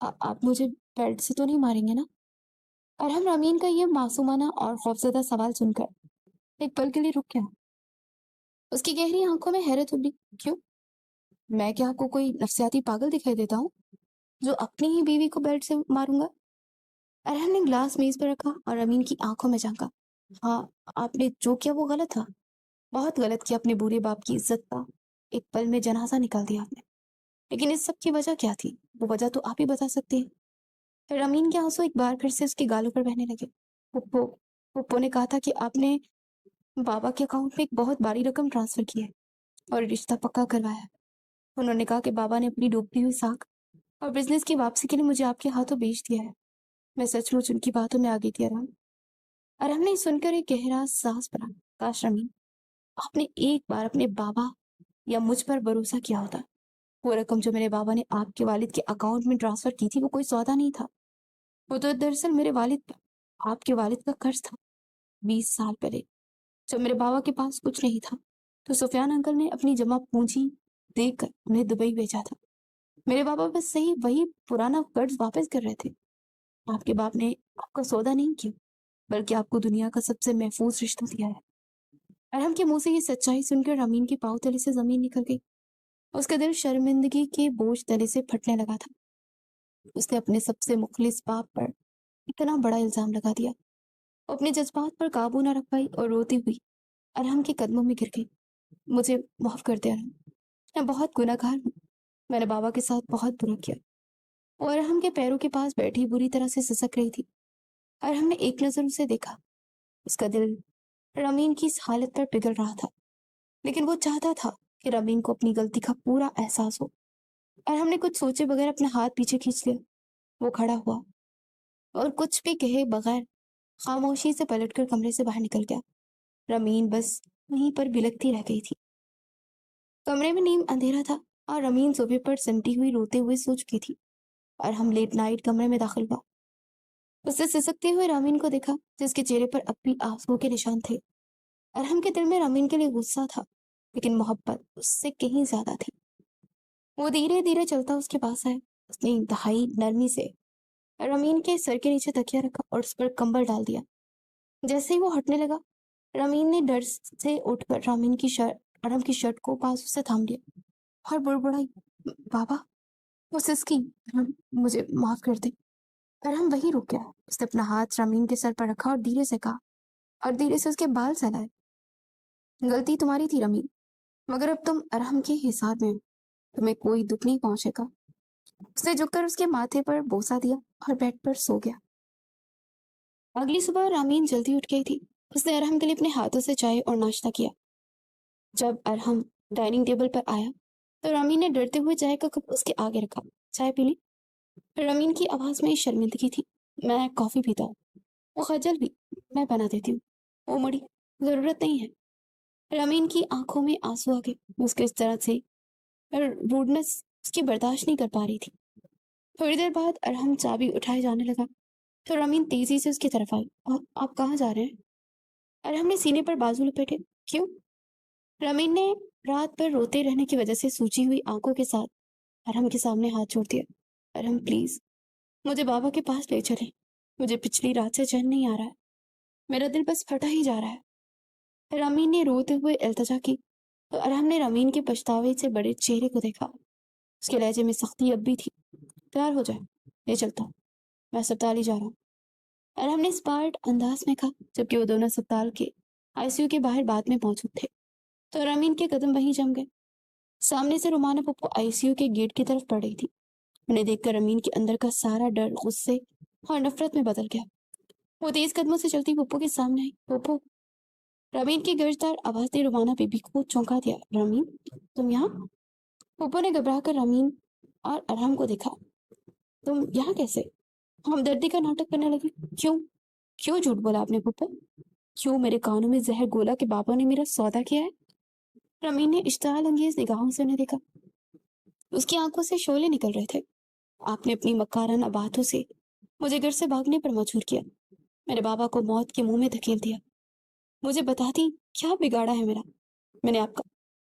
आप मुझे बेल्ट से तो नहीं मारेंगे ना? अरहम रमीन का ये मासूमाना और खौफजदा सवाल सुनकर एक पल के लिए रुक गया। उसकी गहरी आंखों में हैरत उभरी। क्यों? मैं क्या आपको कोई नफसियाती पागल दिखाई देता हूँ जो अपनी ही बीवी को बेल्ट से मारूंगा? अरहम ने ग्लास मेज पर रखा और अमीन की आंखों में झांका। हाँ, आपने जो किया वो गलत था। बहुत गलत किया। अपने बुरे बाप की इज्जत का एक पल में जनाजा निकाल दिया आपने। लेकिन इस सब की वजह क्या थी? वो वजह तो आप ही बता सकते हैं। फिर अमीन के आंसू एक बार फिर से उसके गालों पर बहने लगे। पुप्पो पुप्पो ने कहा था कि आपने बाबा के अकाउंट में एक बहुत बड़ी रकम ट्रांसफर की है और रिश्ता पक्का करवाया है। उन्होंने कहा कि बाबा ने अपनी डूबती हुई साख और बिजनेस की वापसी के लिए मुझे आपके हाथों बेच दिया है। मैं सचमुच उनकी बातों में आ गई थी अरहम। अरहम ने सुनकर एक गहरा सांस भरा। काश रमीन, आपने एक बार अपने बाबा या मुझ पर भरोसा किया होता। वो रकम जो मेरे बाबा ने आपके वालिद के अकाउंट में ट्रांसफर की थी वो कोई सौदा नहीं था। वो तो दरअसल मेरे वालिद पर आपके वालिद का कर्ज था। 20 साल पहले जब मेरे बाबा के पास कुछ नहीं था तो सुफियान अंकल ने अपनी जमा पूंजी देकर उन्हें दुबई भेजा था। मेरे बाबा बस सही वही पुराना कर्ज वापस कर रहे थे। آپ کے باپ نے آپ کا سودا نہیں کیا بلکہ آپ کو دنیا کا سب سے محفوظ رشتہ دیا ہے۔ ارحم کے منہ سے یہ سچائی سن کر رامین کے پاؤں تلے سے زمین نکل گئی۔ اس کا دل شرمندگی کے بوجھ تلے سے پھٹنے لگا تھا۔ اس نے اپنے سب سے مخلص باپ پر اتنا بڑا الزام لگا دیا۔ وہ اپنے جذبات پر قابو نہ رکھ پائی اور روتی ہوئی ارحم کے قدموں میں گر گئی۔ مجھے معاف کر دے ارحم، میں بہت گناہ گار ہوں، میں نے بابا کے ساتھ بہت برا کیا۔ وہ ارحم کے پیروں کے پاس بیٹھی بری طرح سے سسک رہی تھی۔ ارحم نے ایک نظر اسے دیکھا۔ اس کا دل رامین کی اس حالت پر پگھل رہا تھا، لیکن وہ چاہتا تھا کہ رامین کو اپنی غلطی کا پورا احساس ہو۔ ارحم نے کچھ سوچے بغیر اپنا ہاتھ پیچھے کھینچ لیا۔ وہ کھڑا ہوا اور کچھ بھی کہے بغیر خاموشی سے پلٹ کر کمرے سے باہر نکل گیا۔ رامین بس وہیں پر بلکتی رہ گئی تھی۔ کمرے میں نیم اندھیرا تھا اور رامین صوفے پر سمٹی ہوئی روتے ہوئے سو چکی تھی۔ ارحم لیٹ نائٹ کمرے میں داخل ہوا۔ اس نے سسکتے ہوئے رامین کو دیکھا جس کے چہرے پر اب بھی آنسوؤں کے نشان تھے۔ ارحم کے دل میں رامین کے لیے غصہ تھا، لیکن محبت اس سے کہیں زیادہ تھی۔ وہ دھیرے دھیرے چلتا اس کے پاس آیا۔ اس نے انتہائی نرمی سے رامین کے سر کے نیچے تکیہ رکھا اور اس پر کمبل ڈال دیا۔ جیسے ہی وہ ہٹنے لگا، رامین نے ڈر سے اٹھ کر ارحم کی شرٹ کو بازو سے تھام لیا اور بڑبڑائی، بابا۔ وہ سسکی، مجھے معاف کر دے۔ ارحم وہی رک گیا۔ اس نے اپنا ہاتھ رامین کے سر پر رکھا اور دھیرے سے کہا، اور دھیرے سے اس کے بال سہلائے، غلطی تمہاری تھی رامین، مگر اب تم ارحم کے حساب میں ہو، تمہیں کوئی دکھ نہیں پہنچے گا۔ اس نے جھک کر اس کے ماتھے پر بوسہ دیا اور بیڈ پر سو گیا۔ اگلی صبح رامین جلدی اٹھ گئی تھی۔ اس نے ارحم کے لیے اپنے ہاتھوں سے چائے اور ناشتہ کیا۔ جب ارحم ڈائننگ ٹیبل پر آیا تو رامین نے ڈرتے ہوئے چائے کا کپ اس کے آگے رکھا۔ چائے پی لی؟ رامین کی آواز میں شرمندگی تھی۔ میں کافی پیتا ہوں۔ وہ خجل بھی، میں بنا دیتی ہوں۔ وہ مڑی، ضرورت نہیں ہے۔ رامین کی آنکھوں میں آنسو آ گئے۔ اس کے اس طرح سے روڈنس اس کی برداشت نہیں کر پا رہی تھی۔ تھوڑی دیر بعد ارحم چابی اٹھائے جانے لگا تو رامین تیزی سے اس کی طرف آئی۔ اور آپ کہاں جا رہے ہیں؟ ارحم نے سینے پر بازو لپیٹے۔ کیوں؟ رامین نے رات پر روتے رہنے کی وجہ سے سوجی ہوئی آنکھوں کے ساتھ ارحم کے سامنے ہاتھ چھوڑ دیا۔ ارحم پلیز، مجھے بابا کے پاس لے چلیں۔ مجھے پچھلی رات سے چین نہیں آ رہا ہے، میرا دل بس پھٹا ہی جا رہا ہے۔ رامین نے روتے ہوئے التجا کی تو ارحم نے رامین کے پچھتاوے سے بڑے چہرے کو دیکھا۔ اس کے لہجے میں سختی اب بھی تھی۔ تیار ہو جائے، لے چلتا ہوں، میں اسپتال ہی جا رہا ہوں۔ ارحم نے اسپارٹ انداز میں کہا، جبکہ وہ دونوں اسپتال کے ICU کے باہر بعد میں موجود تھے تو رامین کے قدم وہیں جم گئے۔ سامنے سے رومانہ پپو ICU کے گیٹ کی طرف بڑھ رہی تھی۔ انہیں دیکھ کر رامین کے اندر کا سارا ڈر غصے اور نفرت میں بدل گیا۔ وہ تیز قدموں سے چلتی پپو کے سامنے آئی۔ پپو، رامین کی گرجدار آواز نے رومانہ بی بی کو چونکا دیا۔ رامین، تم یہاں؟ پپو نے گھبرا کر رامین اور ارحم کو دیکھا۔ تم یہاں کیسے؟ ہمدردی کا ناٹک کرنے لگی۔ کیوں جھوٹ بولا آپ نے پپو؟ کیوں میرے کانوں میں زہر گولا کہ بابا نے میرا سودا کیا ہے؟ رامین نے اشتعال انگیز نگاہوں سے انہیں دیکھا۔ اس کی آنکھوں سے شعلے نکل رہے تھے۔ آپ نے اپنی مکارانہ باتوں سے مجھے گھر سے بھاگنے پر مجبور کیا، میرے بابا کو موت کے منہ میں دھکیل دیا۔ مجھے بتاتی کیا بگاڑا ہے میں نے آپ کا،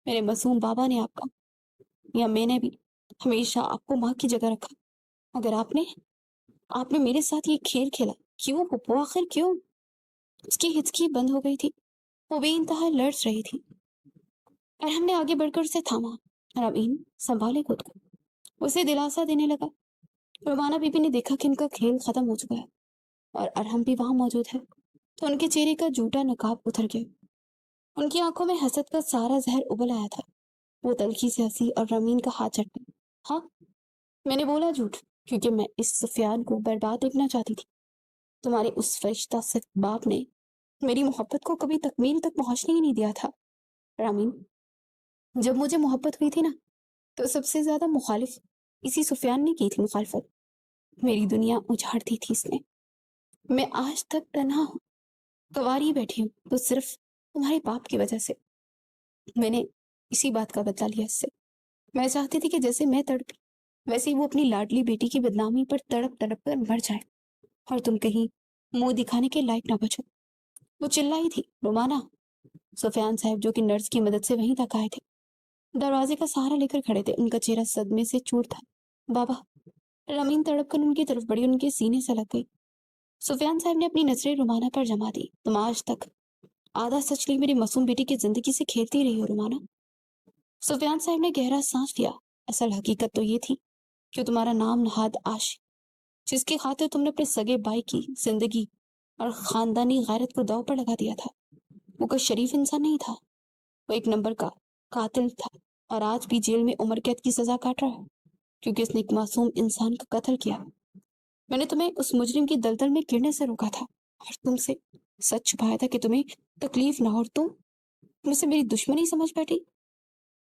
میرے معصوم بابا نے آپ کا، یا میں نے بھی ہمیشہ آپ کو ماں کی جگہ رکھا، مگر آپ نے میرے ساتھ یہ کھیل کھیلا۔ کیوں پپو، آخر کیوں؟ اس کی ہچکی بند ہو گئی تھی۔ وہ بے انتہا لرز رہی تھی۔ ارحم نے آگے بڑھ کر اسے تھاما۔ رامین، سنبھالے خود کو، اسے دلاسا دینے لگا۔ رومانہ بی بی نے دیکھا کہ ان کا کھیل ختم ہو چکا ہے اور ارحم بھی وہاں موجود ہے تو ان کے چہرے کا جھوٹا نقاب اتر گیا۔ ان کی آنکھوں میں حسد کا سارا زہر ابل آیا تھا۔ وہ تلخی سے ہنسی اور رامین کا ہاتھ چٹ گئی۔ ہاں، میں نے بولا جھوٹ، کیونکہ میں اس سفیان کو برباد دیکھنا چاہتی تھی۔ تمہارے اس فرشتہ سے باپ نے میری محبت کو کبھی تکمیل تک پہنچنے ہی نہیں دیا تھا۔ رامین، جب مجھے محبت ہوئی تھی نا تو سب سے زیادہ مخالف اسی سفیان نے کی تھی مخالفت۔ میری دنیا اجاڑ دی تھی اس نے۔ میں آج تک تنہا ہوں، کنواری بیٹھی ہوں تو صرف تمہارے باپ کی وجہ سے۔ میں نے اسی بات کا بدلہ لیا اس سے۔ میں چاہتی تھی کہ جیسے میں تڑپی ویسے ہی وہ اپنی لاڈلی بیٹی کی بدنامی پر تڑپ تڑپ کر مر جائے اور تم کہیں منہ دکھانے کے لائق نہ بچو۔ وہ چلائی تھی، رومانہ۔ سفیان صاحب جو کہ نرس کی مدد سے وہیں تک آئے تھے، دروازے کا سہارا لے کر کھڑے تھے۔ ان کا چہرہ صدمے سے چور تھا۔ بابا، रमीन तड़प कर उनकी तरफ बढ़ी, उनके सीने से लग गई। सुफियान साहब ने अपनी नजरें रुमाना पर जमा दी। तुम आज तक आधा सच ली मेरी मासूम बेटी की जिंदगी से खेलती रही हो रुमाना। सुफियान साहब ने गहरा सांस लिया। असल हकीकत तो ये थी कि तुम्हारा नाम नहाद आशिक, जिसकी खातिर तुमने अपने सगे भाई की जिंदगी और खानदानी गैरत को दांव पर लगा दिया था, वो कोई शरीफ इंसान नहीं था। वो एक नंबर का कातिल था और आज भी जेल में उम्र कैद की सजा काट रहा है क्योंकि उसने एक मासूम इंसान का कत्ल किया। मैंने तुम्हें उस मुजरिम की दलदल में गिरने से रोका था और तुमसे सच छुपाया था कि तुम्हें तकलीफ ना हो, और तुम मुझसे मेरी दुश्मनी समझ बैठी।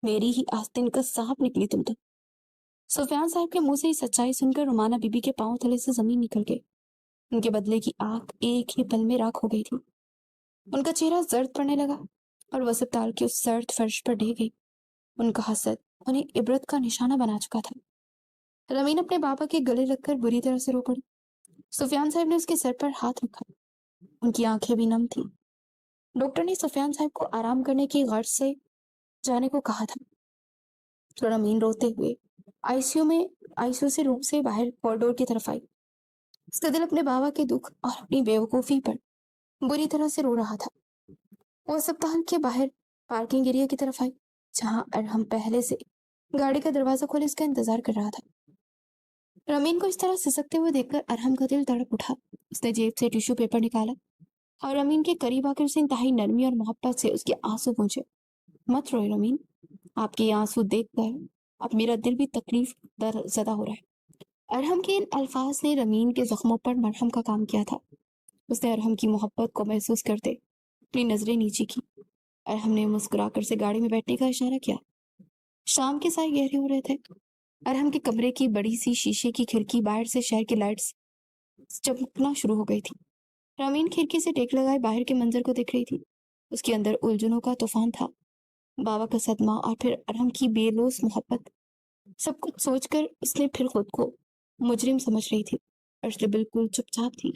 मेरी ही आस्तीन का सांप निकली तुम तो। सुफियान साहब के मुंह से ही सच्चाई सुनकर रुमाना बीबी के पांव तले से जमीन निकल गई। उनके बदले की आंख एक ही पल में राख हो गई थी। उनका चेहरा जर्द पड़ने लगा और वो अस्पताल के उस सर्द फर्श पर ढह गई। उनका हसद उन्हें इबरत का निशाना बना चुका था। रमीन अपने बाबा के गले लगकर बुरी तरह से रो पड़ी। सुफियान साहब ने उसके सर पर हाथ रखा। उनकी आंखें भी नम थी। डॉक्टर ने सुफियान साहब को आराम करने की गर्ज से जाने को कहा था। तो रमीन रोते हुए आईसीयू से रूम से बाहर कॉरिडोर की तरफ आई। उसका दिल अपने बाबा के दुख और अपनी बेवकूफी पर बुरी तरह से रो रहा था। वो अस्पताल के बाहर पार्किंग एरिया की तरफ आई, जहां अरहम पहले से गाड़ी का दरवाजा खोले उसका इंतजार कर रहा था। रमीन को इस तरह सिसकते हुए देखकर अरहम का दिल तड़प उठा। उसने जेब से टिश्यू पेपर निकाला और रमीन के करीब आकर उसे इंतहाई नरमी और मोहब्बत से उसके आंसू पूछे। मत रोए रमीन, आपके ये आंसू देखकर अब मेरा दिल भी तकलीफ ज़दा हो रहा है। अरहम के इन अल्फाज ने रमीन के जख्मों पर मरहम का काम किया था। उसने अरहम की मोहब्बत को महसूस करते अपनी नजरें नीची की। अरहम ने मुस्कुराकर से गाड़ी में बैठने का इशारा किया। शाम के साए गहरे हो रहे थे। अरहम के कमरे की बड़ी सी शीशे की खिड़की बाहर से शहर की लाइट्स चमकना शुरू हो गई थी। रमीन खिड़की से टेक लगाए बाहर के मंजर को देख रही थी। उसके अंदर उलझनों का तूफान था। बाबा का सदमा और फिर अरहम की बेलौस मोहब्बत, सब कुछ सोचकर उसने फिर खुद को मुजरिम समझ रही थी और इसलिए बिल्कुल चुपचाप थी।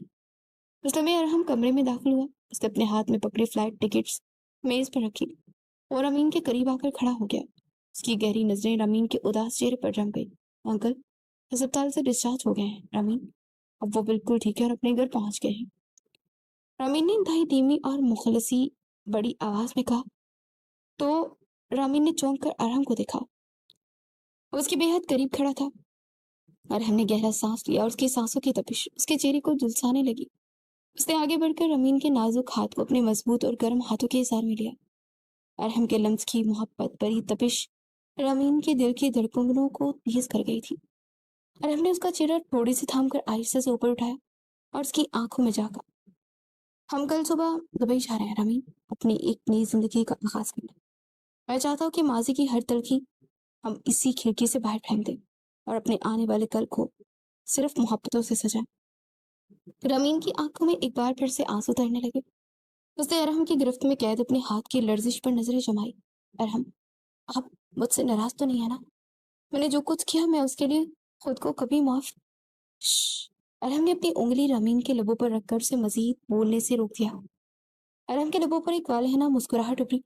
उस समय अरहम कमरे में दाखिल हुआ। उसने अपने हाथ में पकड़े फ्लाइट टिकट्स मेज पर रखी और अमीन के करीब आकर खड़ा हो गया। उसकी गहरी नजरें रमीन के उदास चेहरे पर जम गई। अंकल अस्पताल से डिस्चार्ज हो गए हैं रमीन, अब वो बिल्कुल ठीक है और अपने घर पहुंच गए हैं। रमीन ने इंतहाई धीमी और मुखलसी बड़ी आवाज में कहा। तो रमीन ने चौंक कर अरहम को देखा। वो उसके बेहद करीब खड़ा था और हमने गहरा सांस लिया और उसकी सांसों की तपिश उसके चेहरे को झुलसाने लगी। उसने आगे बढ़कर रमीन के नाजुक हाथ को अपने मजबूत और गर्म हाथों के इशारे में लिया। अरहम के लम्स की मोहब्बत भरी तपिश रमीन के दिल की धड़कनों को तेज कर गई थी। अरहम ने उसका चेहरा थोड़ी सी थाम कर आहिस्ते से ऊपर उठाया और उसकी आंखों में झांका। हम कल सुबह दुबई जा रहे हैं रमीन, अपनी एक नई जिंदगी का आगाज करने। मैं चाहता हूँ कि माजी की हर तलखी हम इसी खिड़की से बाहर फेंक दें और अपने आने वाले कल को सिर्फ मोहब्बतों से सजाएं। रमीन की आंखों में एक बार फिर से आंसू तैरने लगे। उसने अरहम की गिरफ्त में कैद अपने हाथ की लर्जिश पर नजरें जमाई। अरहम, आप मुझसे नाराज तो नहीं है ना? मैंने जो कुछ किया मैं उसके लिए खुद को कभी माफ। श्श। अरहम ने अपनी उंगली रमीन के लबों पर रखकर उसे मजीद बोलने से रोक दिया। अरहम के लबों पर एक वालहना मुस्कुराहट उभरी।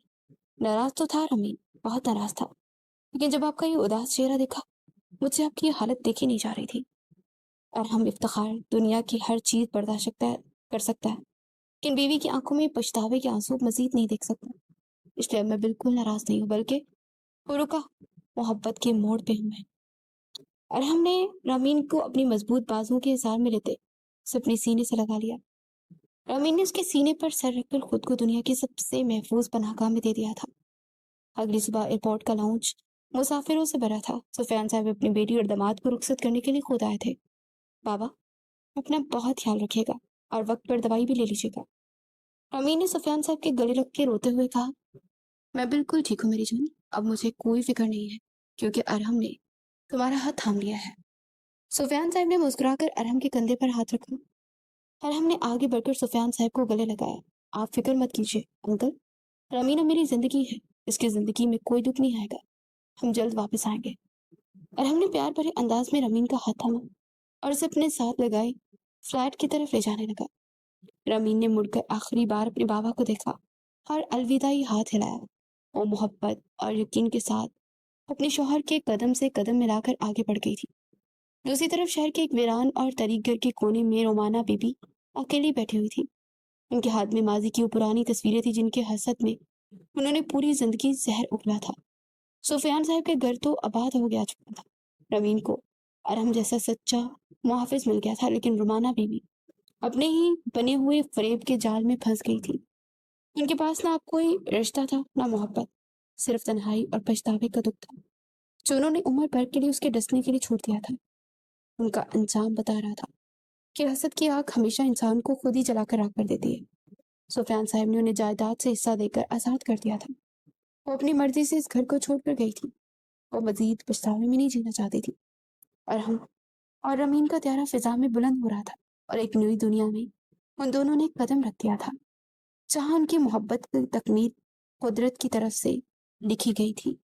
नाराज तो था रमीन, बहुत नाराज था, लेकिन जब आपका ये उदास चेहरा देखा मुझसे आपकी ये हालत देखी नहीं जा रही थी। अरहम, इफ्तिखार दुनिया की हर चीज बर्दाश्त कर सकता है, लेकिन बीवी की आंखों में पछतावे के आंसू मजीद नहीं देख सकता। इसलिए अब मैं बिल्कुल नाराज नहीं हूँ, बल्कि वो रुका मोहब्बत के मोड़ पे हूँ मैं। अरहम ने रमीन को अपनी मजबूत बाजुओं के इज़ार में लेते उसे अपने सीने से लगा लिया। रमीन ने उसके सीने पर सर रखकर खुद को दुनिया की सबसे महफूज पनाहगाह में दे दिया था। अगली सुबह एयरपोर्ट का लाउंज मुसाफिरों से भरा था। सुफियान साहब अपनी बेटी और दामाद को रुखसत करने के लिए खुद आए थे। बाबा, अपना बहुत ख्याल रखिएगा और वक्त पर दवाई भी ले लीजिएगा। रमीन ने सुफियान साहब के गले लग के रोते हुए कहा। मैं बिल्कुल ठीक हूँ मेरी जान, अब मुझे कोई फिक्र नहीं है क्योंकि अरहम ने तुम्हारा हाथ थाम लिया है। सुफियान साहब ने मुस्कुराकर अरहम के कंधे पर हाथ रखा। अरहम ने आगे बढ़कर सुफियान साहब को गले लगाया। आप फिक्र मत कीजिए अंकल, रमीना मेरी जिंदगी है, इसकी जिंदगी में कोई दुख नहीं आएगा, हम जल्द वापस आएंगे। अरहम ने प्यार भरे अंदाज में रमीन का हाथ थामा और उसे अपने साथ लगाए फ्लैट की तरफ ले जाने लगा। रमीन ने मुड़कर आखिरी बार अपने बाबा को देखा और अलविदाई हाथ हिलाया। वो मोहब्बत और यकीन के साथ अपने शौहर के कदम से कदम मिलाकर आगे बढ़ गई थी। دوسری طرف شہر کے ایک ویران اور طریق گھر کے کونے میں رومانہ بی بی اکیلی بیٹھی ہوئی تھی۔ ان کے ہاتھ میں ماضی کی وہ پرانی تصویریں تھیں جن کے حسد میں انہوں نے پوری زندگی زہر اگلا تھا۔ سفیان صاحب کے گھر تو آباد ہو گیا چکا تھا، روین کو ارحم جیسا سچا محافظ مل گیا تھا، لیکن رومانہ بی بی اپنے ہی بنے ہوئے فریب کے جال میں پھنس گئی تھی۔ ان کے پاس نہ کوئی رشتہ تھا نہ محبت، صرف تنہائی اور پچھتاوے کا دکھ تھا جو انہوں نے عمر بھر کے لیے اس کے ڈسنے کے لیے چھوڑ دیا تھا۔ ان کا انجام بتا رہا تھا کہ حسد کی آگ ہمیشہ انسان کو خود ہی جلا کر راکھ کر دیتی ہے۔ سفیان صاحب نے انہیں جائیداد سے حصہ دے کر آزاد کر دیا تھا۔ وہ اپنی مرضی سے اس گھر کو چھوڑ کر گئی تھی۔ وہ مزید پچھتاوے میں نہیں جینا چاہتی تھی۔ اور رمین کا پیارا فضا میں بلند ہو رہا تھا، اور ایک نئی دنیا میں ان دونوں نے قدم رکھ دیا تھا جہاں ان کی محبت کی تکمیل قدرت کی طرف سے لکھی گئی تھی۔